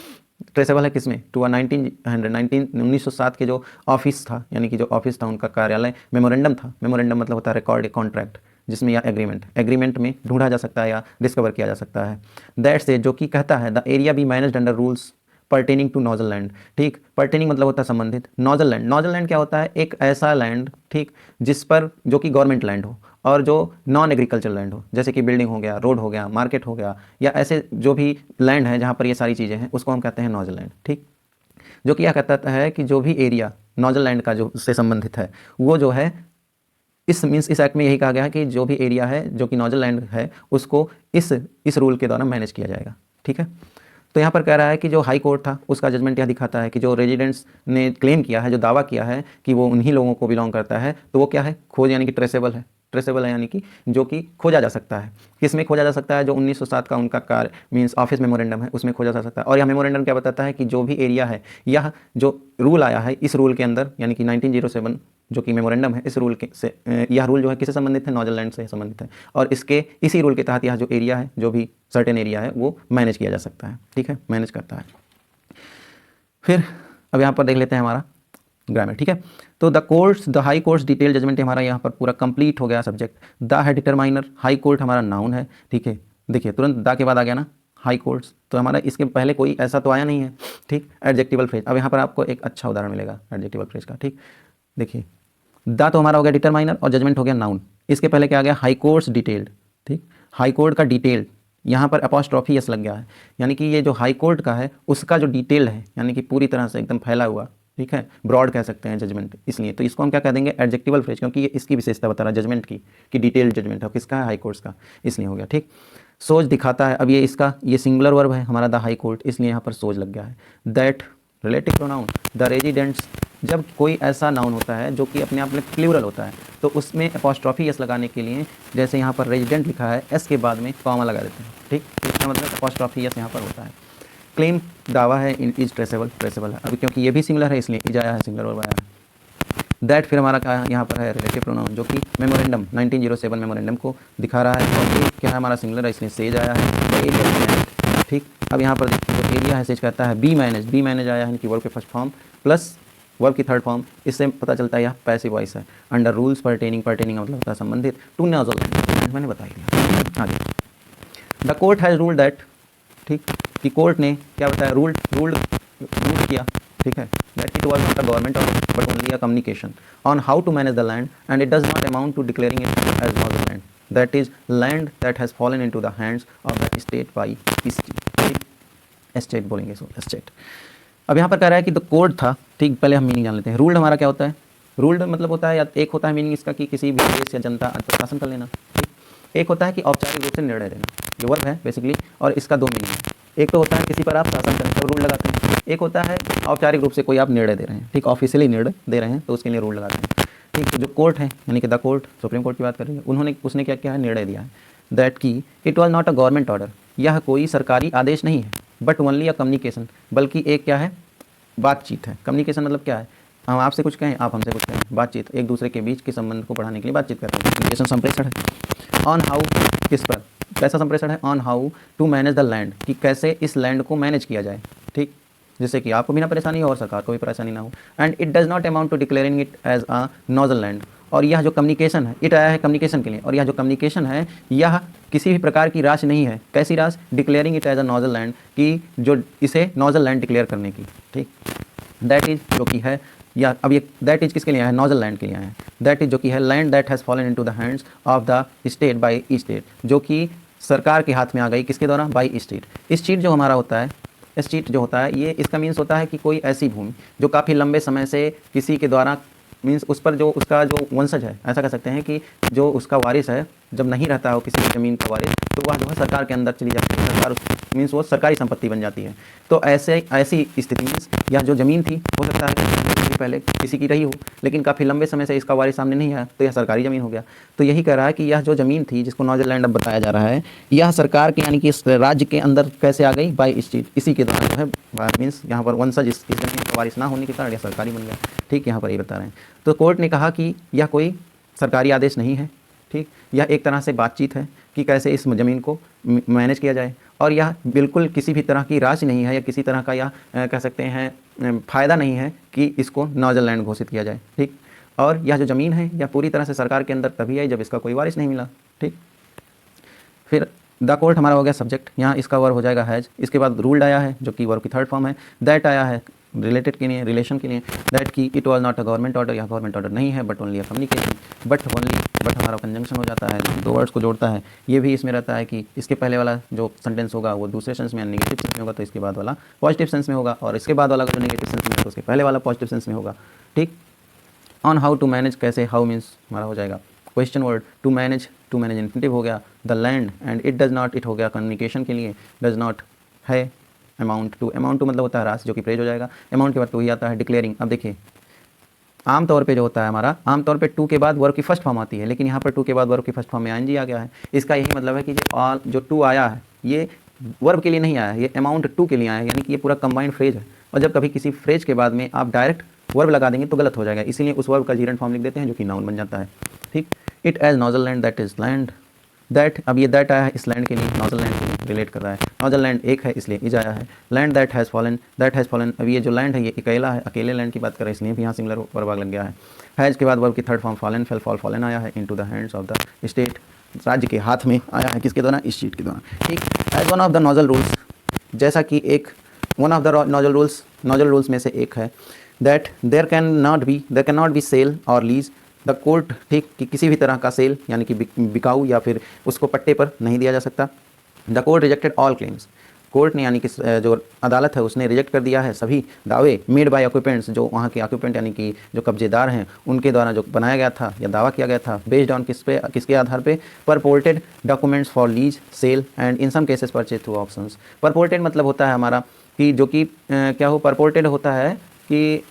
S1: ट्रेसेबल है, किसमें, टू अ 1907 के जो ऑफिस था यानी कि जो ऑफिस था उनका कार्यालय, मेमोरेंडम था। मेमोरेंडम मतलब होता है रिकॉर्ड, कॉन्ट्रैक्ट, जिसमें या एग्रीमेंट में ढूंढा जा सकता है या डिस्कवर किया जा सकता है। दैट से जो कि कहता है the area be managed under rules pertaining to nazul land. ठीक, पर्टेनिंग मतलब होता है संबंधित, नॉजल लैंड, नॉजल लैंड क्या होता है, एक ऐसा लैंड, ठीक, जिस पर जो कि गवर्नमेंट लैंड हो और जो नॉन एग्रीकल्चर लैंड हो, जैसे कि बिल्डिंग हो गया, रोड हो गया, मार्केट हो गया, या ऐसे जो भी लैंड है जहाँ पर ये सारी चीज़ें हैं उसको हम कहते हैं नॉजल लैंड। ठीक, जो कि क्या कहता है कि जो भी एरिया नॉजल लैंड का जो से संबंधित है वो जो है, इस एक्ट में यही कहा गया है कि जो भी एरिया है जो कि नॉजल लैंड है उसको इस रूल के द्वारा मैनेज किया जाएगा। ठीक है, तो यहाँ पर कह रहा है कि जो हाई कोर्ट था उसका जजमेंट यह दिखाता है कि जो रेजिडेंट्स ने क्लेम किया है, जो दावा किया है कि वो उन्हीं लोगों को बिलोंग करता है, तो वो क्या है, खोज यानी कि ट्रेसेबल है। ट्रेसेबल है यानी कि जो कि खोजा जा सकता है। किस में खोजा जा सकता है, जो 1907 का उनका कार्य मीन्स ऑफिस मेमोरेंडम है उसमें खोजा जा सकता है। और यह मेमोरेंडम क्या बताता है कि जो भी एरिया है, यह जो रूल आया है इस रूल के अंदर यानी कि 1907 जो कि मेमोरेंडम है, इस रूल के से यह रूल जो है किससे संबंधित है, नॉजल लैंड से संबंधित है। और इसी रूल के तहत यह जो एरिया है, जो भी सर्टेन एरिया है वो मैनेज किया जा सकता है। ठीक है, मैनेज करता है। फिर अब यहाँ पर देख लेते हैं हमारा ग्रामर। ठीक है, तो the high courts detail judgment हमारा यहाँ पर पूरा कंप्लीट हो गया सब्जेक्ट। द है डिटरमाइनर, हाई कोर्ट हमारा नाउन है। ठीक है, देखिए तुरंत द के बाद आ गया ना हाई कोर्ट्स, तो हमारा इसके पहले कोई ऐसा तो आया नहीं है। ठीक, एडजेक्टिवल फ्रेज, अब यहाँ पर आपको एक अच्छा उदाहरण मिलेगा एडजेक्टिवल फ्रेज का। ठीक, देखिए द तो हमारा हो गया डिटरमाइनर और जजमेंट हो गया नाउन, इसके पहले क्या आ गया, हाई कोर्ट्स डिटेल्ड। ठीक, हाई कोर्ट का डिटेल्ड, यहाँ पर अपॉस्ट्रॉफी एस लग गया है, यानी कि ये जो हाई कोर्ट का है उसका जो डिटेल है यानी कि पूरी तरह से एकदम फैला हुआ, ठीक है, ब्रॉड कह सकते हैं जजमेंट, इसलिए तो इसको हम क्या कह देंगे, एडजेक्टिवल फ्रेज, क्योंकि ये इसकी विशेषता बता रहा है जजमेंट की, कि डिटेल जजमेंट है, किसका है, हाई कोर्ट्स का, इसलिए हो गया। ठीक, सोच दिखाता है, अब ये सिंगुलर वर्ब है हमारा द हाई कोर्ट, इसलिए यहाँ पर सोच लग गया है। That relative pronoun the residents, जब कोई ऐसा नाउन होता है जो कि अपने आप में प्लूरल होता है तो उसमें अपॉस्ट्रॉफी एस लगाने के लिए, जैसे यहाँ पर रेजिडेंट लिखा है, एस के बाद में कॉमा लगा देते हैं। ठीक, इसका मतलब अपॉस्ट्रॉफी एस यहाँ पर होता है। क्लेम दावा है, इज ट्रेसेबल है, अभी क्योंकि ये भी सिंगुलर है इसलिए इज आया है, सिंगुलर वर्ब आया है। दैट फिर हमारा क्या यहाँ पर है, रिलेटिव प्रोनाउन, जो कि मेमोरेंडम 1907 मेमोरेंडम को दिखा रहा है, और क्या है हमारा सिंगुलर है इसलिए सेज आया है। ठीक, अब यहाँ पर देखिए जो एरिया है सेज कहता है बी मैनेज आया है कि वर्ब के फर्स्ट फॉर्म प्लस वर्ब की थर्ड फॉर्म, इससे पता चलता है यह पैसिव वॉइस है। अंडर रूल्स पर्टेनिंग मतलब होता है संबंधित, टू नॉजल लैंड, मैंने बता दिया। आगे the court has ruled that, ठीक, कि कोर्ट ने क्या बताया, रूल्ड किया, ठीक है, that it was not a government order but only a communication on how to manage the land, and it does not amount to declaring it as noble land, that is land that has fallen into the hands of the state by state, state बोलेंगे इसको, state. अब यहाँ पर कह रहा है कि the code था, ठीक, पहले हम मीनिंग जान लेते हैं। रूल्ड हमारा क्या होता है? रूल्ड मतलब होता है, या एक होता है मीनिंग इसका कि किसी भी देश या जनता शासन कर लेना, ठीक। एक होता है कि औपचारिक रूप से निर्णय लेना, जो वर्ब है बेसिकली, और इसका दो मीनिंग है। एक तो होता है किसी पर आप शासन करें तो रूल लगाते हैं, एक होता है औपचारिक रूप से कोई आप निर्णय दे रहे हैं, ठीक, ऑफिशियली निर्णय दे रहे हैं तो उसके लिए रूल लगाते हैं, ठीक। तो जो कोर्ट है यानी कि द कोर्ट, सुप्रीम कोर्ट की बात कर रही है, उसने क्या किया है? निर्णय दिया है दैट की it was not a government order, यह कोई सरकारी आदेश नहीं है, बट ओनली अ कम्युनिकेशन, बल्कि एक क्या है? बातचीत है। कम्युनिकेशन मतलब क्या है? हम आपसे कुछ कहें, आप हमसे कुछ कहें, बातचीत, एक दूसरे के बीच के संबंध को बढ़ाने के लिए बातचीत करते हैं, कम्युनिकेशन संप्रेषण है। ऑन हाउ, किस पर, कैसा संप्रेषण है? On how to manage the land, कि कैसे इस लैंड को मैनेज किया जाए, ठीक, जिससे कि आपको भी ना परेशानी हो और सरकार को भी परेशानी ना हो। And it does not amount to declaring it as a nazul land, और यह जो कम्युनिकेशन है, इट आया है कम्युनिकेशन के लिए, और यह जो कम्युनिकेशन है यह किसी भी प्रकार की राशि नहीं है। कैसी राशि? Declaring it as a nazul land, कि जो इसे नॉजल लैंड डिक्लेयर करने की, ठीक। दैट इज, जो कि है, या अब ये दैट इज किसके लिए आया है? नॉजल लैंड के लिए आया है। दैट इज, जो कि है, land that has fallen into the hands of the state by state, जो कि सरकार के हाथ में आ गई, किसके द्वारा? By state. स्टेट जो हमारा होता है, स्टेट जो होता है, ये इसका मीन्स होता है कि कोई ऐसी भूमि जो काफ़ी लंबे समय से किसी के द्वारा, मीन्स उस पर जो उसका जो वंशज है, ऐसा कह सकते हैं कि जो उसका वारिस है, जब नहीं रहता हो किसी ज़मीन का वारिस, तो वह जो है सरकार के अंदर चली जाती है, सरकार मीन्स वो सरकारी संपत्ति बन जाती है। तो ऐसी स्थिति में यह जो ज़मीन थी, हो सकता है कि पहले किसी की रही हो, लेकिन काफ़ी लंबे समय से इसका वारिस सामने नहीं आया, तो यह सरकारी ज़मीन हो गया। तो यही कह रहा है कि यह जो ज़मीन थी, जिसको नॉजल लैंड अब बताया जा रहा है, यह सरकार के यानी कि इस राज्य के अंदर कैसे आ गई? बाय स्टेट, इसी के द्वारा जो है, मीन्स यहाँ पर वंशज इस ज़मीन का वारिस ना होने के कारण यह सरकारी बन गया, ठीक। यहाँ पर ये बता रहे हैं। तो कोर्ट ने कहा कि यह कोई सरकारी आदेश नहीं है, ठीक, यह एक तरह से बातचीत है कि कैसे इस ज़मीन को मैनेज किया जाए, और यह बिल्कुल किसी भी तरह की राशि नहीं है, या किसी तरह का यह कह सकते हैं फ़ायदा नहीं है कि इसको नॉजल लैंड घोषित किया जाए, ठीक। और यह जो ज़मीन है यह पूरी तरह से सरकार के अंदर तभी आई जब इसका कोई वारिस नहीं मिला, ठीक। फिर द कोर्ट हमारा हो गया सब्जेक्ट, यहाँ इसका वर्ब हो जाएगा हैज़। इसके बाद रूल्ड आया है, जो कि वर्ब की थर्ड फॉर्म है। दैट आया है रिलेटेड के लिए, रिलेशन के लिए। दैट की it was not a government order, यह गवर्नमेंट ऑर्डर नहीं है, but only a communication. But only, but हमारा कंजंक्शन हो जाता है, दो वर्ड्स को जोड़ता है। ये भी इसमें रहता है कि इसके पहले वाला जो सेंटेंस होगा वो दूसरे सेंस में या नेगेटिव सेंस में होगा, तो इसके बाद वाला पॉजिटिव सेंस में होगा, और इसके बाद वाला जो नेगेटिव सेंस में है तो उसके पहले वाला पॉजिटिव सेंस में होगा, ठीक। ऑन हाउ टू मैनेज, कैसे, हाउ मीन्स हमारा हो जाएगा question word. To manage infinitive हो गया। The land, and it does not, it हो गया कम्युनिकेशन के लिए। डज नॉट है अमाउंट टू मतलब होता है राशि, जो कि प्रेज हो जाएगा। अमाउंट के बाद टू ही आता है। डिक्लेयरिंग, अब देखिए आमतौर पे जो होता है हमारा, आमतौर पे टू के बाद वर्ब की फर्स्ट फॉर्म आती है, लेकिन यहाँ पर टू के बाद वर्ब की फर्स्ट फॉर्म में आईएनजी आ गया है। इसका यही मतलब है कि जो टू आया है ये वर्ब के लिए नहीं आया है, ये अमाउंट टू के लिए आया है, यानी कि ये पूरा कंबाइंड फ्रेज है। और जब कभी किसी फ्रेज के बाद में आप डायरेक्ट वर्ब लगा देंगे तो गलत हो जाएगा, इसीलिए उस वर्ब का जीरेंट फॉर्म लिख देते हैं, जो कि नाउन बन जाता है, ठीक। It as nazul land, that is land. That, अब ये दैट आया है इस लैंड के लिए, नॉजल लैंड के लिए रिलेट कर रहा है। नॉजल लैंड एक है इसलिए इज आया है। लैंड दैट हैज़ फॉलन, अब ये जो लैंड है ये अकेला है, अकेले लैंड की बात कर रहे हैं, इसलिए भी यहाँ सिंगुलर वर्ब लग गया है। हैज़ के बाद वर्ब की third form fallen, fail, fallen आया है। Into the hands of the state, राज्य के हाथ में आया है, किसके द्वारा? इस स्टेट के द्वारा, ठीक। As one of the nazul rules, जैसा कि एक one of the nazul rules में से एक है, that there can not be sale और लीज द कोर्ट, ठीक, कि किसी भी तरह का सेल यानी कि बिकाऊ या फिर उसको पट्टे पर नहीं दिया जा सकता। The court rejected all claims, court ने यानी कि जो अदालत है उसने रिजेक्ट कर दिया है सभी दावे मेड बाय ऑक्यूपेंट्स, जो वहाँ के ऑक्यूपेंट यानी कि जो कब्जेदार हैं उनके द्वारा जो बनाया गया था या दावा किया गया था, बेस्ड ऑन किसके आधार पे? Purported documents for lease, sale and in some cases purchase through options. Purported मतलब होता है हमारा कि जो कि क्या हो, परपोर्टेड होता है कि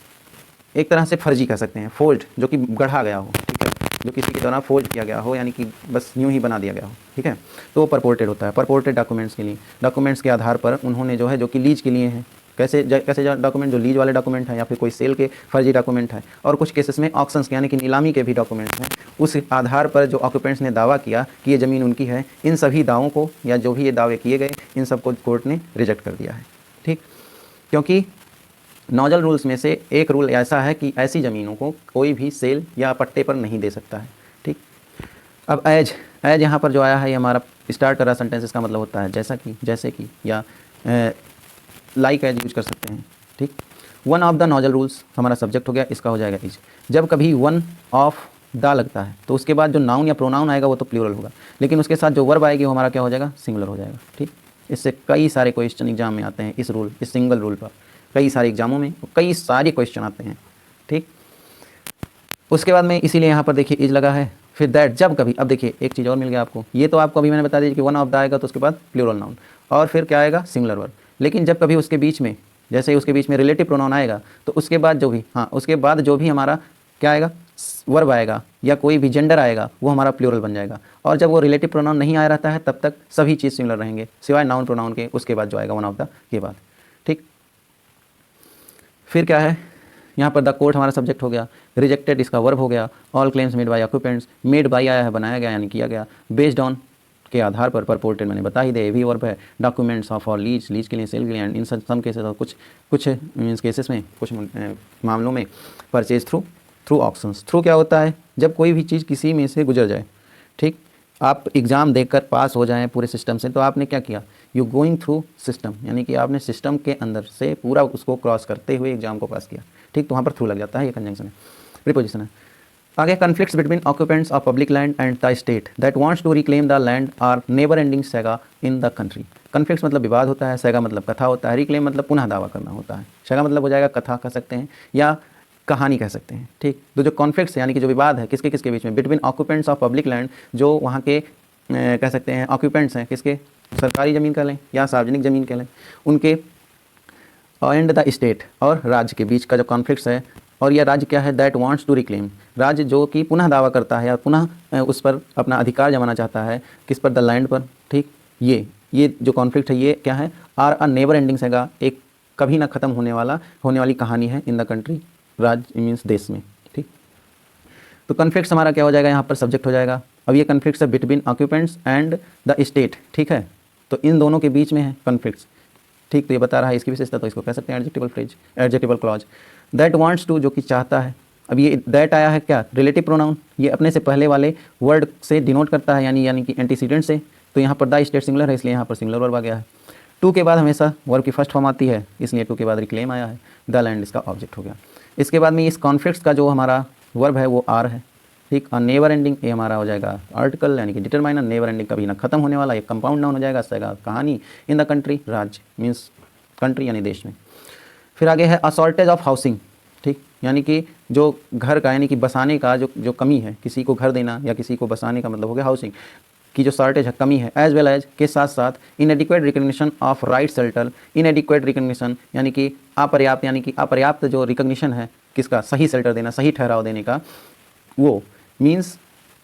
S1: एक तरह से फर्जी कह सकते हैं, फोल्ड, जो कि गढ़ा गया हो, ठीक है, जो किसी के द्वारा फोल्ड किया गया हो, यानी कि बस यूँ ही बना दिया गया हो, ठीक है, तो वो परपोर्टेड होता है। परपोर्टेड डॉक्यूमेंट्स के लिए, डॉक्यूमेंट्स के आधार पर उन्होंने जो है, जो कि लीज के लिए हैं, कैसे डॉक्यूमेंट, जो लीज वाले डॉक्यूमेंट हैं या फिर कोई सेल के फर्जी डॉक्यूमेंट है, और कुछ केसेस में ऑक्शंस यानी कि नीलामी के भी डॉक्यूमेंट्स हैं, उस आधार पर जो ऑक्यूपेंट्स ने दावा किया कि ये ज़मीन उनकी है, इन सभी दावों को या जो भी ये दावे किए गए इन सबको कोर्ट ने रिजेक्ट कर दिया है, ठीक। क्योंकि नॉजल रूल्स में से एक रूल ऐसा है कि ऐसी ज़मीनों को कोई भी सेल या पट्टे पर नहीं दे सकता है, ठीक। अब एज यहाँ पर जो आया है ये हमारा स्टार्ट कर रहा सेंटेंस, इसका मतलब होता है जैसा कि, जैसे कि, या लाइक एज यूज कर सकते हैं, ठीक। One of the nozzle rules हमारा सब्जेक्ट हो गया, इसका हो जाएगा इज। जब कभी वन ऑफ द लगता है तो उसके बाद जो नाउन या प्रोनाउन आएगा वो तो प्लूरल होगा, लेकिन उसके साथ जो वर्ब आएगी वो हमारा क्या हो जाएगा, सिंगुलर हो जाएगा। ठीक, इससे कई सारे क्वेश्चन एग्जाम में आते हैं, इस सिंगल रूल पर कई सारे एग्जामों में कई सारे क्वेश्चन आते हैं। ठीक, उसके बाद में इसीलिए यहाँ पर देखिए इज लगा है, फिर दैट जब कभी, अब देखिए एक चीज़ और मिल गया आपको, ये तो आपको अभी मैंने बता दी कि वन ऑफ द आएगा तो उसके बाद प्लूरल नाउन और फिर क्या आएगा, सिंगुलर वर्ब। लेकिन जब कभी उसके बीच में, जैसे ही उसके बीच में रिलेटिव प्रोनाउन आएगा तो उसके बाद जो भी, हाँ उसके बाद जो भी हमारा क्या आएगा, वर्ब आएगा या कोई भी जेंडर आएगा वो हमारा प्लूरल बन जाएगा। और जब वो रिलेटिव प्रोनाउन नहीं आ रहता है तब तक सभी चीज़ सिमिलर रहेंगे सिवाय नाउन प्रोनाउन के, उसके बाद जो आएगा वन ऑफ द के बाद। ठीक, फिर क्या है यहाँ पर, द कोर्ट हमारा सब्जेक्ट हो गया, रिजेक्टेड इसका वर्ब हो गया, all claims made by occupants, made by आया है बनाया गया यानी किया गया, बेस्ड ऑन के आधार पर, परपोर्टेड मैंने बता ही दे, भी वर्ब है, डॉक्यूमेंट्स ऑफ और लीज, लीज के लिए, सेल के लिए, एंड इन सम केसेस और कुछ मीन्स केसेस में, कुछ मामलों में परचेज थ्रू ऑक्शंस। थ्रू क्या होता है, जब कोई भी चीज़ किसी में से गुजर जाए। ठीक, आप एग्ज़ाम देकर पास हो जाएं पूरे सिस्टम से तो आपने क्या किया, यू गोइंग थ्रू सिस्टम, यानी कि आपने सिस्टम के अंदर से पूरा उसको क्रॉस करते हुए एग्जाम को पास किया। ठीक, तो वहाँ पर थ्रू लग जाता है, ये कंजंक्शन है, प्रीपोजिशन है। आगे, conflicts between occupants of public land and the state that wants to reclaim the land are never ending saga in the country. Conflicts मतलब विवाद होता है, सैगा मतलब कथा होता है, रिक्लेम मतलब पुनः दावा करना होता है। सैगा मतलब हो जाएगा कथा कह सकते हैं या कहानी कह सकते हैं। ठीक, तो जो कॉन्फ्लिक्ट्स यानी कि जो विवाद है किसके किसके बीच में, between occupants of public land, जो वहाँ के कह सकते हैं ऑक्यूपेंट्स हैं, किसके, सरकारी ज़मीन कह लें या सार्वजनिक ज़मीन कह लें, उनके, एंड द स्टेट और राज्य के बीच का जो कॉन्फ्लिक्ट्स है। और यह राज्य क्या है, दैट वांट्स टू रिक्लेम, राज्य जो कि पुनः दावा करता है या पुनः उस पर अपना अधिकार जमाना चाहता है, किस पर, द लैंड पर। ठीक, ये जो कॉन्फ्लिक्ट है ये क्या है, are a never ending saga, एक कभी ना ख़त्म होने वाली कहानी है, इन द कंट्री, राज्य मीन्स देश में। ठीक, तो कन्फ्लिक्ट्स हमारा क्या हो जाएगा, यहाँ पर सब्जेक्ट हो जाएगा। अब ये कन्फ्लिक्ट्स है between occupants and the state. ठीक है, तो इन दोनों के बीच में है कन्फ्लिक्ट्स। ठीक, तो ये बता रहा है इसकी विशेषता, तो इसको कह सकते हैं adjectival phrase, adjectival clause. That wants to, जो कि चाहता है। अब ये दैट आया है क्या, रिलेटिव प्रोनाउन, ये अपने से पहले वाले वर्ड से डिनोट करता है, यानी कि एंटीसीडेंट से। तो यहाँ पर द स्टेट सिंगुलर है इसलिए यहाँ पर सिंगुलर वर्ब आ गया है। टू के बाद हमेशा वर्ब की फर्स्ट फॉर्म आती है इसलिए टू के बाद रिक्लेम आया है, द लैंड इसका ऑब्जेक्ट हो गया। इसके बाद में इस कॉन्फ्लिक्ट्स का जो हमारा वर्ब है वो आर है। ठीक, और नेवर एंडिंग ये हमारा हो जाएगा आर्टिकल यानी कि डिटरमाइनर, नेवर एंडिंग कभी ना खत्म होने वाला, एक कंपाउंड नाउन हो जाएगा, सैगा कहानी, इन द कंट्री, राज्य मीन्स कंट्री यानी देश में। फिर आगे है अ शॉर्टेज ऑफ हाउसिंग। ठीक, यानी कि जो घर का यानी कि बसाने का जो कमी है, किसी को घर देना या किसी को बसाने का मतलब हो गया हाउसिंग की जो शॉर्टेज है, कमी है, एज वेल एज के साथ साथ इनएडिक्वेट recognition of right shelter. इनएडिक्वेट recognition यानी कि अपर्याप्त, यानी कि अपर्याप्त जो रिकग्निशन है किसका, सही शेल्टर देना, सही ठहराव देने का, वो मीन्स।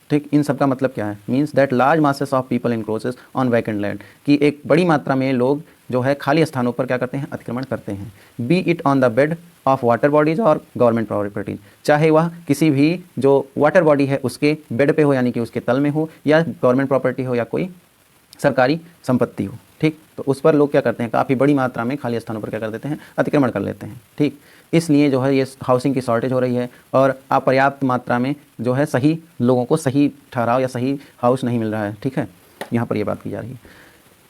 S1: ठीक, इन सब का मतलब क्या है, means that large masses of people encroaches on vacant land, कि एक बड़ी मात्रा में लोग जो है खाली स्थानों पर क्या करते हैं, अतिक्रमण करते हैं। B it on the bed of water bodies और गवर्नमेंट प्रॉपर्टीज, चाहे वह किसी भी जो वाटर बॉडी है उसके बेड पे हो यानी कि उसके तल में हो, या गवर्नमेंट प्रॉपर्टी हो या कोई सरकारी संपत्ति हो। ठीक, तो उस पर लोग क्या करते हैं, काफ़ी बड़ी मात्रा में खाली स्थानों पर क्या कर देते हैं, अतिक्रमण कर लेते हैं। ठीक, इसलिए जो है ये हाउसिंग की शॉर्टेज हो रही है और अपर्याप्त मात्रा में जो है सही लोगों को सही ठहराव या सही हाउस नहीं मिल रहा है। ठीक है, यहाँ पर ये बात की जा रही है।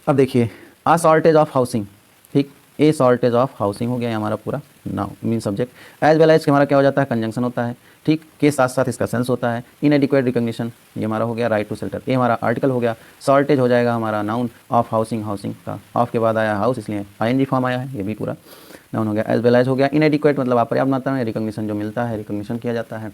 S1: अब देखिए आ शॉर्टेज ऑफ हाउसिंग। ठीक, ए शॉर्टेज ऑफ हाउसिंग हो गया हमारा पूरा noun mean subject. As well as हमारा क्या हो जाता है, कंजंक्शन होता है। ठीक, के साथ साथ इसका सेंस होता है। इनएडिक्वेट रिकग्निशन ये हमारा हो गया राइट टू शेल्टर, ये हमारा आर्टिकल हो गया। शॉर्टेज हो जाएगा हमारा नाउन ऑफ हाउसिंग, हाउसिंग का ऑफ के बाद आया हाउस इसलिए आईएनजी फॉर्म आया है, ये भी पूरा नाउन हो गया। एज वेल एज हो गया। इनएडिक्वेट मतलब अपर्याप्त मात्रा में रिकग्निशन जो मिलता है, रिकग्निशन किया जाता है।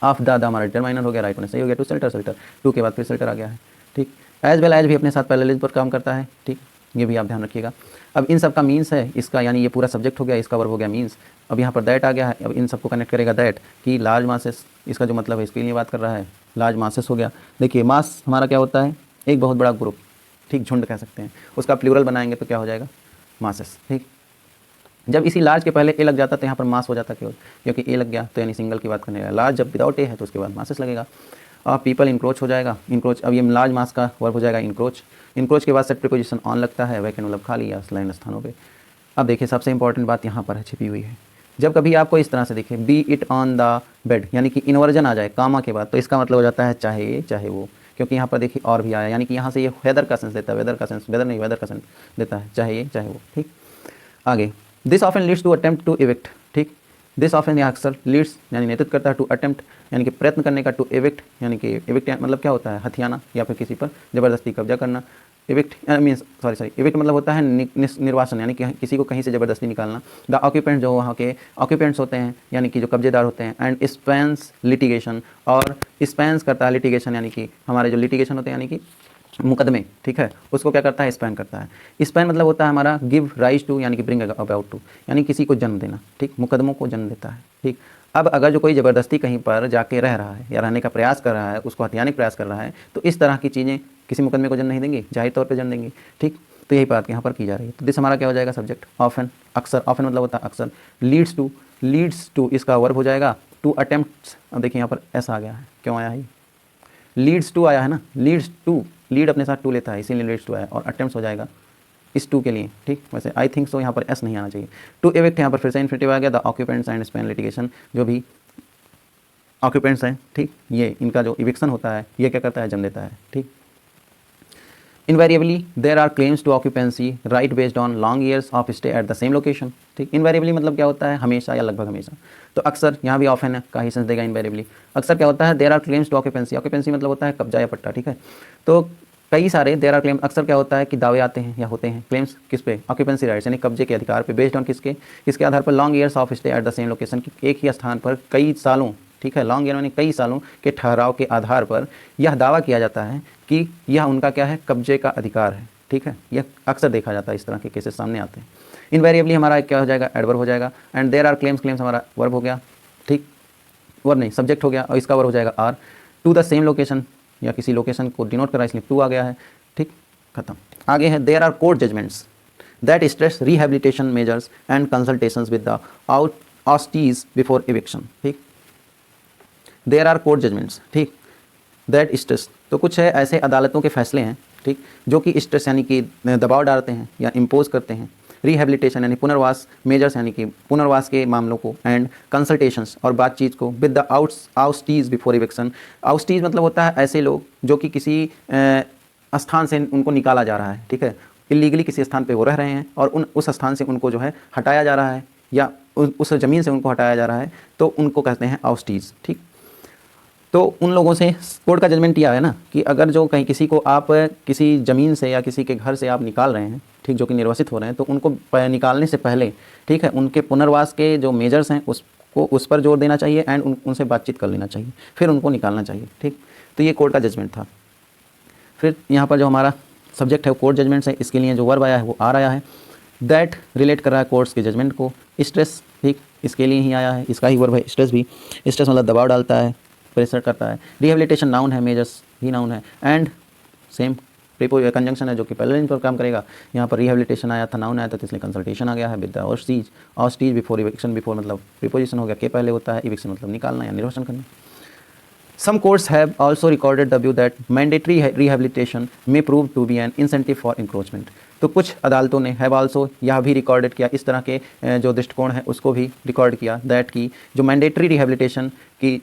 S1: ऑफ द हमारा डिटरमाइनर हो गया, राइट होने सही हो गया। टू शेल्टर, शेल्टर टू के बाद फिर शेल्टर आ गया है। ठीक, एज वेल एज भी अपने साथ पैरेलल पर काम करता है। ठीक, ये भी आप ध्यान रखिएगा। अब इन सब का मीन्स है इसका, यानी ये पूरा सब्जेक्ट हो गया, इसका वर्ब हो गया मीन्स। अब यहाँ पर दैट आ गया है, अब इन सबको कनेक्ट करेगा दैट कि लार्ज मासेस, इसका जो मतलब है इसके लिए बात कर रहा है, लार्ज मासेस हो गया। देखिए मास हमारा क्या होता है, एक बहुत बड़ा ग्रुप, ठीक, झुंड कह सकते हैं, उसका प्लूरल बनाएंगे तो क्या हो जाएगा, मासेस। ठीक, जब इसी लार्ज के पहले ए लग जाता तो यहाँ पर मास हो जाता केवल, क्योंकि ए लग गया तो यानी सिंगल की बात करने लगा। लार्ज जब विदाउट ए है तो उसके बाद मासेस लगेगा। और पीपल इंक्रोच हो जाएगा, इंक्रोच। अब ये लार्ज मास का वर्ब हो जाएगा इंक्रोच। इंक्रोच के बाद सेट प्रीपोजिशन ऑन लगता है, वैकेंट मतलब खाली या स्लैंड स्थानों पे। अब देखिए सबसे इंपॉर्टेंट बात यहाँ पर है, छिपी हुई है। जब कभी आपको इस तरह से दिखे B it on the bed, यानी कि इन्वर्जन आ जाए कामा के बाद, तो इसका मतलब हो जाता है चाहे ये चाहे वो, क्योंकि यहाँ पर देखिए और भी आया, यानी कि यहाँ से ये वेदर का सेंस देता है, वेदर का सेंस, वेदर नहीं वेदर का सेंस देता है, चाहे ये चाहे वो। ठीक, आगे this often leads to attempt to evict, ठीक, दिस ऑफन या अक्सर लीड्स यानी नेतृत्व करता है टू अटेम्प्ट यानी कि प्रयत्न करने का, टू एविक्ट यानी कि एविक्ट मतलब क्या होता है, हथियाना या फिर किसी पर ज़बरदस्ती कब्जा करना। एविक्ट मीन्स सॉरी एविक्ट मतलब होता है निर्वासन यानी कि किसी को कहीं से ज़बरदस्ती निकालना। द ऑक्यूपेंट जो वहाँ के ऑक्यूपेंट्स होते हैं यानी कि जो कब्जेदार होते हैं, एंड स्पेंस लिटिगेशन, और स्पेंस करता है लिटिगेशन यानी कि हमारे जो लिटिगेशन होते हैं यानी कि मुकदमे, ठीक है, उसको क्या करता है, स्पैन करता है। स्पैन मतलब होता है हमारा गिव राइज टू यानी कि ब्रिंग अबाउट टू यानी किसी को जन्म देना, ठीक, मुकदमों को जन्म देता है, ठीक। अब अगर जो कोई ज़बरदस्ती कहीं पर जाके रह रहा है या रहने का प्रयास कर रहा है, उसको हथियाने का प्रयास कर रहा है, तो इस तरह की चीज़ें किसी मुकदमे को जन्म नहीं देंगी, जाहिर तौर पर जन्म देंगी, ठीक। तो यही बात यहाँ पर की जा रही है। तो दिस हमारा क्या हो जाएगा, सब्जेक्ट। ऑफन अक्सर, ऑफन मतलब होता है अक्सर। लीड्स टू इसका वर्ब हो जाएगा टू अटेम्प्ट्स। अब देखिए यहाँ पर ऐसा आ गया है, क्यों आया है, लीड्स टू आया है ना, लीड्स टू, लीड अपने साथ टू लेता है इसीलिए लीड्स टू आया, और अटेम्प्ट्स हो जाएगा इस टू के लिए, ठीक। वैसे आई थिंक सो यहाँ पर एस नहीं आना चाहिए। टू एविक्ट यहाँ पर फिर से इन्फिनिटिव आ गया। The occupants and Spain litigation, जो भी ऑक्यूपेंट्स हैं, ठीक, ये इनका जो इविक्शन होता है ये क्या करता है, जन्म देता है, ठीक। Invariably there are claims to occupancy right based on long years of stay at the same location, ठीक। इनवेरिएबली मतलब क्या होता है, हमेशा या लगभग हमेशा। तो अक्सर यहाँ भी ऑफन का ही सेंस देगा इनवेरिएबली। अक्सर क्या होता है, there are claims to occupancy, occupancy मतलब होता है कब्जा या पट्टा, ठीक है। तो कई सारे देर आर क्लेम, अक्सर क्या होता है कि दावे आते हैं या होते हैं क्लेम्स किस पे, ऑक्यूपेंसी राइट्स यानी कब्जे के अधिकार पे, बेस्ड ऑन किसके आधार पर, long years of stay at the same location, की एक ही स्थान पर कई सालों, ठीक है, लॉन्ग ईयर यानी कई सालों के ठहराव के आधार पर यह दावा किया जाता है कि यह उनका क्या है, कब्जे का अधिकार है, ठीक है। यह अक्सर देखा जाता है, इस तरह के केसेस सामने आते हैं। इनवेरिएबली हमारा क्या हो जाएगा, एडवर्ब हो जाएगा। And there are claims, claims हमारा वर्ब हो गया, ठीक, वर्ब नहीं सब्जेक्ट हो गया, और इसका वर्ब हो जाएगा are. To the same location या किसी लोकेशन को डिनोट कर रहा है इसलिए टू आ गया है, ठीक, खत्म। आगे है there are court judgments that stress rehabilitation measures and consultations with the oustees before eviction, ठीक। देयर आर कोर्ट जजमेंट्स, ठीक, दैट स्ट्रेस, तो कुछ है ऐसे अदालतों के फैसले हैं, ठीक, जो कि स्ट्रेस यानी कि दबाव डालते हैं या इम्पोज करते हैं, रिहेबिलिटेशन यानी पुनर्वास, मेजर्स यानी कि पुनर्वास के मामलों को, एंड कंसल्टेशंस और बातचीत को, विद द आउस्टीज बिफोर इविक्शन। आउस्टीज मतलब होता है ऐसे लोग जो कि किसी स्थान से उनको निकाला जा रहा है, ठीक है, इलीगली किसी स्थान पे वो रह रहे हैं और उस स्थान से उनको जो है हटाया जा रहा है या उस ज़मीन से उनको हटाया जा रहा है, तो उनको कहते हैं आउस्टीज, ठीक। तो उन लोगों से कोर्ट का जजमेंट यह है ना कि अगर जो कहीं किसी को आप किसी ज़मीन से या किसी के घर से आप निकाल रहे हैं, ठीक, जो कि निर्वासित हो रहे हैं, तो उनको निकालने से पहले, ठीक है, उनके पुनर्वास के जो मेजर्स हैं उसको उस पर जोर देना चाहिए, एंड उनसे बातचीत कर लेना चाहिए, फिर उनको निकालना चाहिए, ठीक। तो ये कोर्ट का जजमेंट था। फिर यहाँ पर जो हमारा सब्जेक्ट है वो कोर्ट जजमेंट्स है, इसके लिए जो वर्ब आया है वो आर आया है। दैट रिलेट कर रहा है कोर्ट्स के जजमेंट को। स्ट्रेस, ठीक, इसके लिए ही आया है, इसका ही वर्ब है स्ट्रेस भी। स्ट्रेस मतलब दबाव डालता है, प्रेशर करता है। रिहेबिलिटेशन नाउन है, मेजर्स भी नाउन है, एंड सेम प्रीपो कंजंक्शन है जो कि पहले लाइन पर काम करेगा। यहाँ पर रिहेबिलिटेशन आया था, नाउन आया था, तो इसलिए कंसल्टेशन आ गया है। With the oustees before eviction, before मतलब प्रीपोजिशन हो गया, के पहले होता है, इविक्शन मतलब निकालना या निर्वासन करना। Some courts have also recorded the view that mandatory rehabilitation may prove to be an incentive for encroachment. तो कुछ अदालतों ने have also यह भी रिकॉर्डेड किया, इस तरह के जो दृष्टिकोण है उसको भी रिकॉर्ड किया, दैट की जो मैंडेटरी रिहेबिलिटेशन की,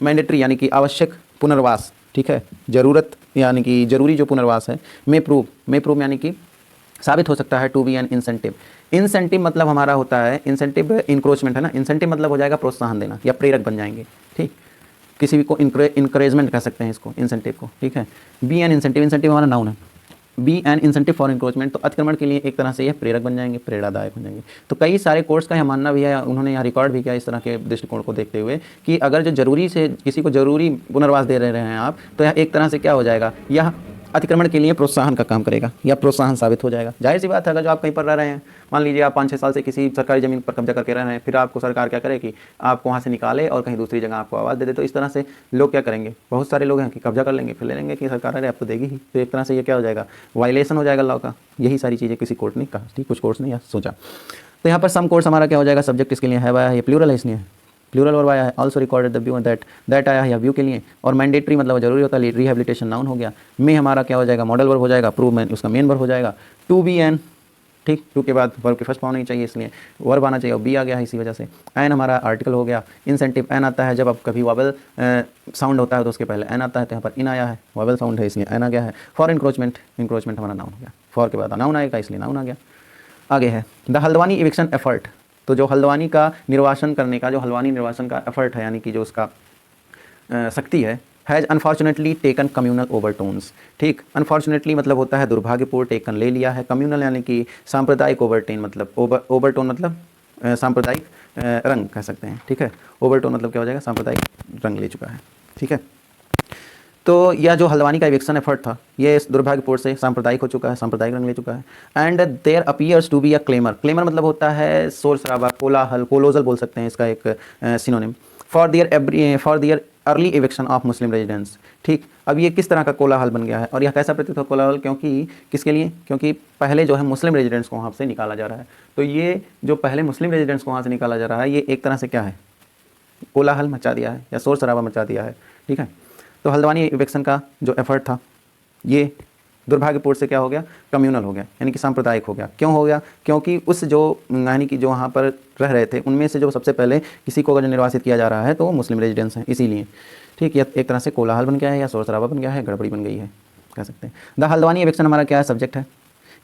S1: मैंडेटरी यानी कि आवश्यक पुनर्वास, ठीक है, ज़रूरत यानी कि ज़रूरी जो पुनर्वास है, मे प्रूव यानी कि साबित हो सकता है to be an incentive. Incentive मतलब हमारा होता है, इंसेंटिव इंक्रोचमेंट है ना, इंसेंटिव मतलब हो जाएगा प्रोत्साहन देना या प्रेरक बन जाएंगे, ठीक, किसी भी को इंकरेजमेंट कह सकते हैं इसको, इंसेंटिव को, ठीक है। बी एन इंसेंटिव, इंसेंटिव हमारा नाउन है, be an incentive for encroachment, तो अतिक्रमण के लिए एक तरह से यह प्रेरक बन जाएंगे, प्रेरणादायक बन जाएंगे। तो कई सारे कोर्ट्स का यह मानना भी है, उन्होंने यहाँ रिकॉर्ड भी किया इस तरह के दृष्टिकोण को देखते हुए कि अगर जो जरूरी से किसी को जरूरी पुनर्वास दे रहे हैं आप, तो यह एक तरह से क्या हो जाएगा, यह अतिक्रमण के लिए प्रोत्साहन का काम करेगा या प्रोत्साहन साबित हो जाएगा। जाहिर सी बात है, अगर जो आप कहीं पर रह रहे हैं, मान लीजिए आप 5-6 साल से किसी सरकारी ज़मीन पर कब्जा करके रह रहे हैं, फिर आपको सरकार क्या करे कि आपको वहाँ से निकाले और कहीं दूसरी जगह आपको आवाज़ दे दे, तो इस तरह से लोग क्या करेंगे, बहुत सारे लोग हैं कि कब्जा कर लेंगे, फिर ले लेंगे कि सरकार अरे आप तो देगी ही, तो एक तरह से ये क्या हो जाएगा, वायलेशन हो जाएगा लॉ का। यही सारी चीज़ें किसी कोर्ट ने कहा, ठीक, कुछ कोर्ट्स ने यह सोचा। तो यहाँ पर सम कोर्ट्स हमारा क्या हो जाएगा, सब्जेक्ट इसके लिए है आया, ये प्लूरल है इसलिए प्लूरल वर्ब आया है। Also recorded the view that आया है या व्यू के लिए, और मैंडेटरी मतलब जरूरी होता है, रिहेबिलिटेशन नाउन हो गया। में हमारा क्या हो जाएगा, मॉडल वर्ब हो जाएगा, प्रूव में उसका मेन वर्ब हो जाएगा। टू बी एन, ठीक, टू के बाद वर्ब के फर्स्ट फॉर्म नहीं चाहिए इसलिए वर्ब आना चाहिए, और बी आ गया है इसी वजह से। एन हमारा आर्टिकल हो गया। इंसेंटिव एन आता है जब अब कभी वॉवल साउंड होता है तो उसके पहले एन आता है, तो यहाँ पर इन आया है, वॉवल साउंड है इसलिए एन आ गया है। फॉर इंक्रोचमेंट, इंक्रोचमेंट हमारा नाउन हो गया, फॉर के बाद नाउन आएगा इसलिए नाउन आ गया। आगे है द हल्द्वानी इविक्शन एफर्ट। तो जो हल्द्वानी का निर्वासन करने का, जो हल्द्वानी निर्वासन का एफर्ट है, यानी कि जो उसका शक्ति है, has unfortunately taken communal overtones. ठीक, अनफॉर्चुनेटली मतलब होता है दुर्भाग्यपूर्ण, टेकन ले लिया है, कम्यूनल यानी कि सांप्रदायिक, ओवरटेन मतलब ओवरटोन मतलब सांप्रदायिक रंग कह सकते हैं। ठीक है, ओवरटोन मतलब क्या हो जाएगा, सांप्रदायिक रंग ले चुका है। ठीक है, तो यह जो हल्द्वानी का इविक्शन एफर्ट था, ये दुर्भाग्यपूर्ण से सांप्रदायिक हो चुका है, सांप्रदायिक रंग ले चुका है। And there appears to be a claimer. Claimer मतलब होता है शोर शराबा, कोलाहल, कोलोजल बोल सकते हैं इसका एक synonym, for their early eviction of Muslim residents. ठीक, अब ये किस तरह का कोलाहल बन गया है और यह कैसा प्रतीत हो कोलाहल, क्योंकि किसके लिए, क्योंकि पहले जो है मुस्लिम रेजिडेंट्स को वहाँ से निकाला जा रहा है। तो ये जो पहले मुस्लिम रेजिडेंट्स को वहाँ से निकाला जा रहा है, ये एक तरह से क्या है, कोलाहल मचा दिया है या शोर शराबा मचा दिया है। ठीक है, तो हल्द्वानी इविक्शन का जो एफर्ट था, ये दुर्भाग्यपूर्ण से क्या हो गया, कम्यूनल हो गया, यानी कि सांप्रदायिक हो गया। क्यों हो गया, क्योंकि उस जो यानी कि जो वहाँ पर रह रहे थे, उनमें से जो सबसे पहले किसी को अगर निर्वासित किया जा रहा है तो वो मुस्लिम रेजिडेंट्स हैं, इसीलिए। ठीक, यह एक तरह से कोलाहल बन गया है या शोर शराबा बन गया है, गड़बड़ी बन गई है कह सकते हैं। द हल्द्वानी इविक्शन हमारा क्या है, सब्जेक्ट है।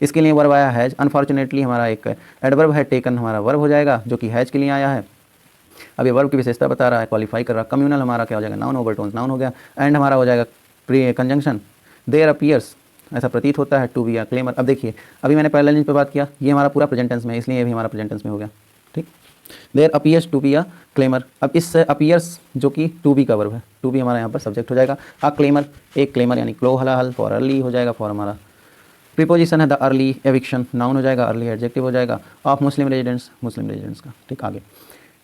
S1: इसके लिए वर्ब आया हैज, अनफॉर्चुनेटली हमारा एक एडवर्ब है, टेकन हमारा वर्ब हो जाएगा जो कि हैज के लिए आया है। अब ये वर्ब की विशेषता बता रहा है, क्वालिफाई कर रहा है। कम्यूनल हमारा क्या हो जाएगा, नाउन, ओवरटोन्स नाउन हो गया। एंड हमारा हो जाएगा प्री कंजंक्शन, देयर अपीयर्स, ऐसा प्रतीत होता है, टू बी अ क्लेमर। अब देखिए, अभी मैंने पैरेलल टेंस पे बात किया, ये हमारा पूरा प्रेजेंट टेंस में है, इसलिए ये भी हमारा प्रेजेंट टेंस में हो गया। ठीक, there appears to be a claimer. अब इस अपीयर्स जो कि टू बी का वर्ब है, टू बी हमारा यहाँ पर सब्जेक्ट हो जाएगा। अ क्लेमर, एक क्लेमर यानी क्लो हलाहल, फॉर अर्ली हो जाएगा, फॉर हमारा प्रीपोजिशन है द अर्ली, एविक्शन नाउन हो जाएगा, अर्ली एडजेक्टिव हो जाएगा, ऑफ मुस्लिम रेजिडेंट्स का। ठीक, आगे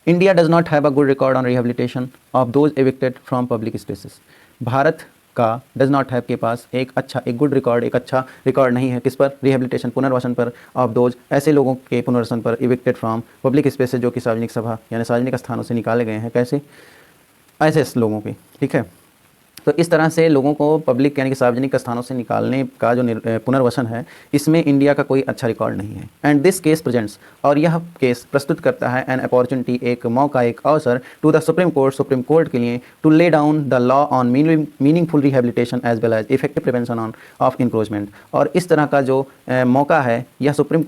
S1: India does not have a good record on rehabilitation of those evicted from public spaces. Bharat का डज नॉट हैव के पास एक गुड रिकॉर्ड, एक अच्छा रिकॉर्ड नहीं है, किस पर, रिहेबिलिटेशन पुनर्वसन पर, ऑफ दोज ऐसे लोगों के पुनर्वसन पर, इविक्टेड फ्रॉम पब्लिक स्पेसेस जो कि सार्वजनिक सभा यानी सार्वजनिक स्थानों से निकाले गए हैं। कैसे, ऐसे लोगों के। ठीक है, तो इस तरह से लोगों को पब्लिक यानी कि सार्वजनिक स्थानों से निकालने का जो पुनर्वसन है, इसमें इंडिया का कोई अच्छा रिकॉर्ड नहीं है। एंड दिस केस प्रेजेंट्स, और यह केस प्रस्तुत करता है, एन अपॉर्चुनिटी, एक मौका, एक अवसर, टू द सुप्रीम कोर्ट के लिए, to lay down the law on meaningful rehabilitation as well as effective prevention of encroachment. और इस तरह का जो मौका है, यह सुप्रीम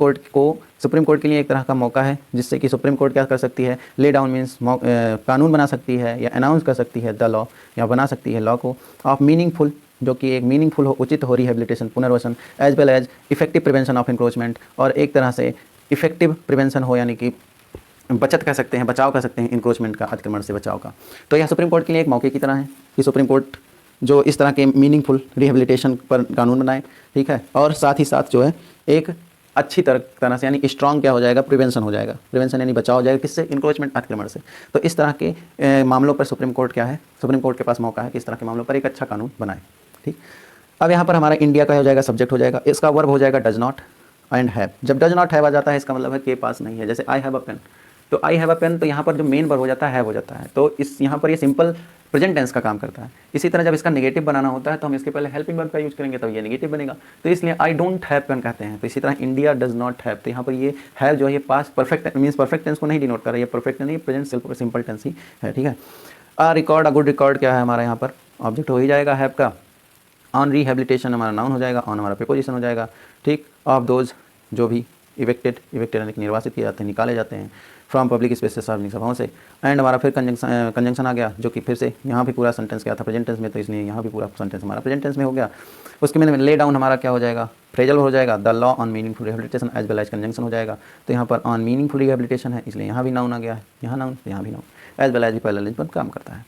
S1: कोर्ट के लिए एक तरह का मौका है, जिससे कि सुप्रीम कोर्ट क्या कर सकती है, ले डाउन मीन्स कानून बना सकती है या अनाउंस कर सकती है द लॉ, या बना सकती है लॉ को, ऑफ मीनिंगफुल, जो कि एक मीनिंगफुल हो, उचित हो, रिहेबिलिटेशन पुनर्वसन, as well as effective prevention of encroachment, और एक तरह से इफेक्टिव प्रिवेंशन हो, यानी कि बचत कह सकते हैं, बचाव कह सकते हैं, इंक्रोचमेंट का, अतिक्रमण से बचाव का। तो यह सुप्रीम कोर्ट के लिए एक मौके की तरह है कि सुप्रीम कोर्ट जो इस तरह के मीनिंगफुल रिहेबिलिटेशन पर कानून बनाए। ठीक है, और साथ ही साथ जो है एक अच्छी तरह से, यानी स्ट्रॉन्ग क्या हो जाएगा, प्रिवेंशन हो जाएगा, प्रिवेंशन यानी बचाव हो जाएगा, किससे, इंक्रोचमेंट, अतिक्रमण से। तो इस तरह के मामलों पर सुप्रीम कोर्ट क्या है, सुप्रीम कोर्ट के पास मौका है कि इस तरह के मामलों पर एक अच्छा कानून बनाए। ठीक, अब यहाँ पर हमारा इंडिया का हो जाएगा, सब्जेक्ट हो जाएगा, इसका वर्ब हो जाएगा डज नॉट एंड हैव। जब डज नॉट हैव आ जाता है, इसका मतलब है के पास नहीं है। जैसे आई हैव अ पेन, तो आई हैव अ पेन, तो यहाँ पर जो मेन वर्ब हो जाता है हैव हो जाता है, तो इस यहाँ पर ये सिंपल प्रेजेंट टेंस का काम करता है। इसी तरह जब इसका नेगेटिव बनाना होता है तो हम इसके पहले हेल्पिंग वर्ब का यूज करेंगे, तो ये नेगेटिव बनेगा, तो इसलिए आई डोंट हैव पेन कहते हैं। तो इसी तरह इंडिया डज नॉट हैव, तो यहाँ पर ये हैव जो है ये past perfect means perfect tense को नहीं डिनोट कर रहा है, ये परफेक्ट नहीं, प्रेजेंट सिंपल टेंस ही है। ठीक है, a record, a good record क्या है हमारा यहाँ पर, ऑब्जेक्ट हो ही जाएगा हैव का। ऑन रिहेबिलिटेशन हमारा नाउन हो जाएगा, ऑन हमारा प्रीपोजिशन हो जाएगा। ठीक, ऑफ दोज जो भी इविक्टेड यानी कि निर्वासित किए जाते हैं, निकाले जाते हैं, फ्रॉम पब्लिक स्पेसेस सार्वजनिक सभाओं से। एंड हमारा फिर कंजंक्शन आ गया, जो कि फिर से यहाँ भी पूरा सेंटेंस क्या था, प्रेजेंट टेंस में, तो इसलिए यहाँ भी पूरा सेंटेंस हमारा प्रेजेंट टेंस में हो गया। उसके में ले डाउन हमारा क्या हो जाएगा, फ्रेजल हो जाएगा, the law on meaningful rehabilitation as well as conjunction हो जाएगा। तो यहाँ पर ऑन मीनिंगफुल रिहेबिलिटेशन है, इसलिए यहाँ भी नाउन आ गया है, यहाँ नाउन, यहाँ भी नाउन, एज वेल एज भी पैरेलल पर काम करता है।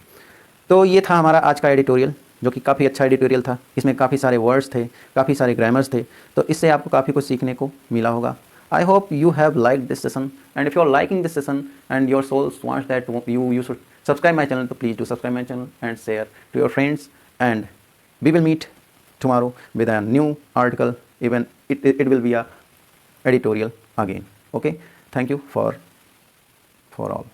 S1: तो ये था हमारा आज का एडिटोरियल, जो कि काफ़ी अच्छा एडिटोरियल था। इसमें काफ़ी सारे वर्ड्स थे, काफ़ी सारे ग्रामर्स थे, तो इससे आपको काफ़ी कुछ सीखने को मिला होगा। I hope you have liked this session, and if you are liking this session and your soul wants that you should subscribe my channel, so please do subscribe my channel and share to your friends, and we will meet tomorrow with a new article, even it will be a editorial again. Okay, thank you for all.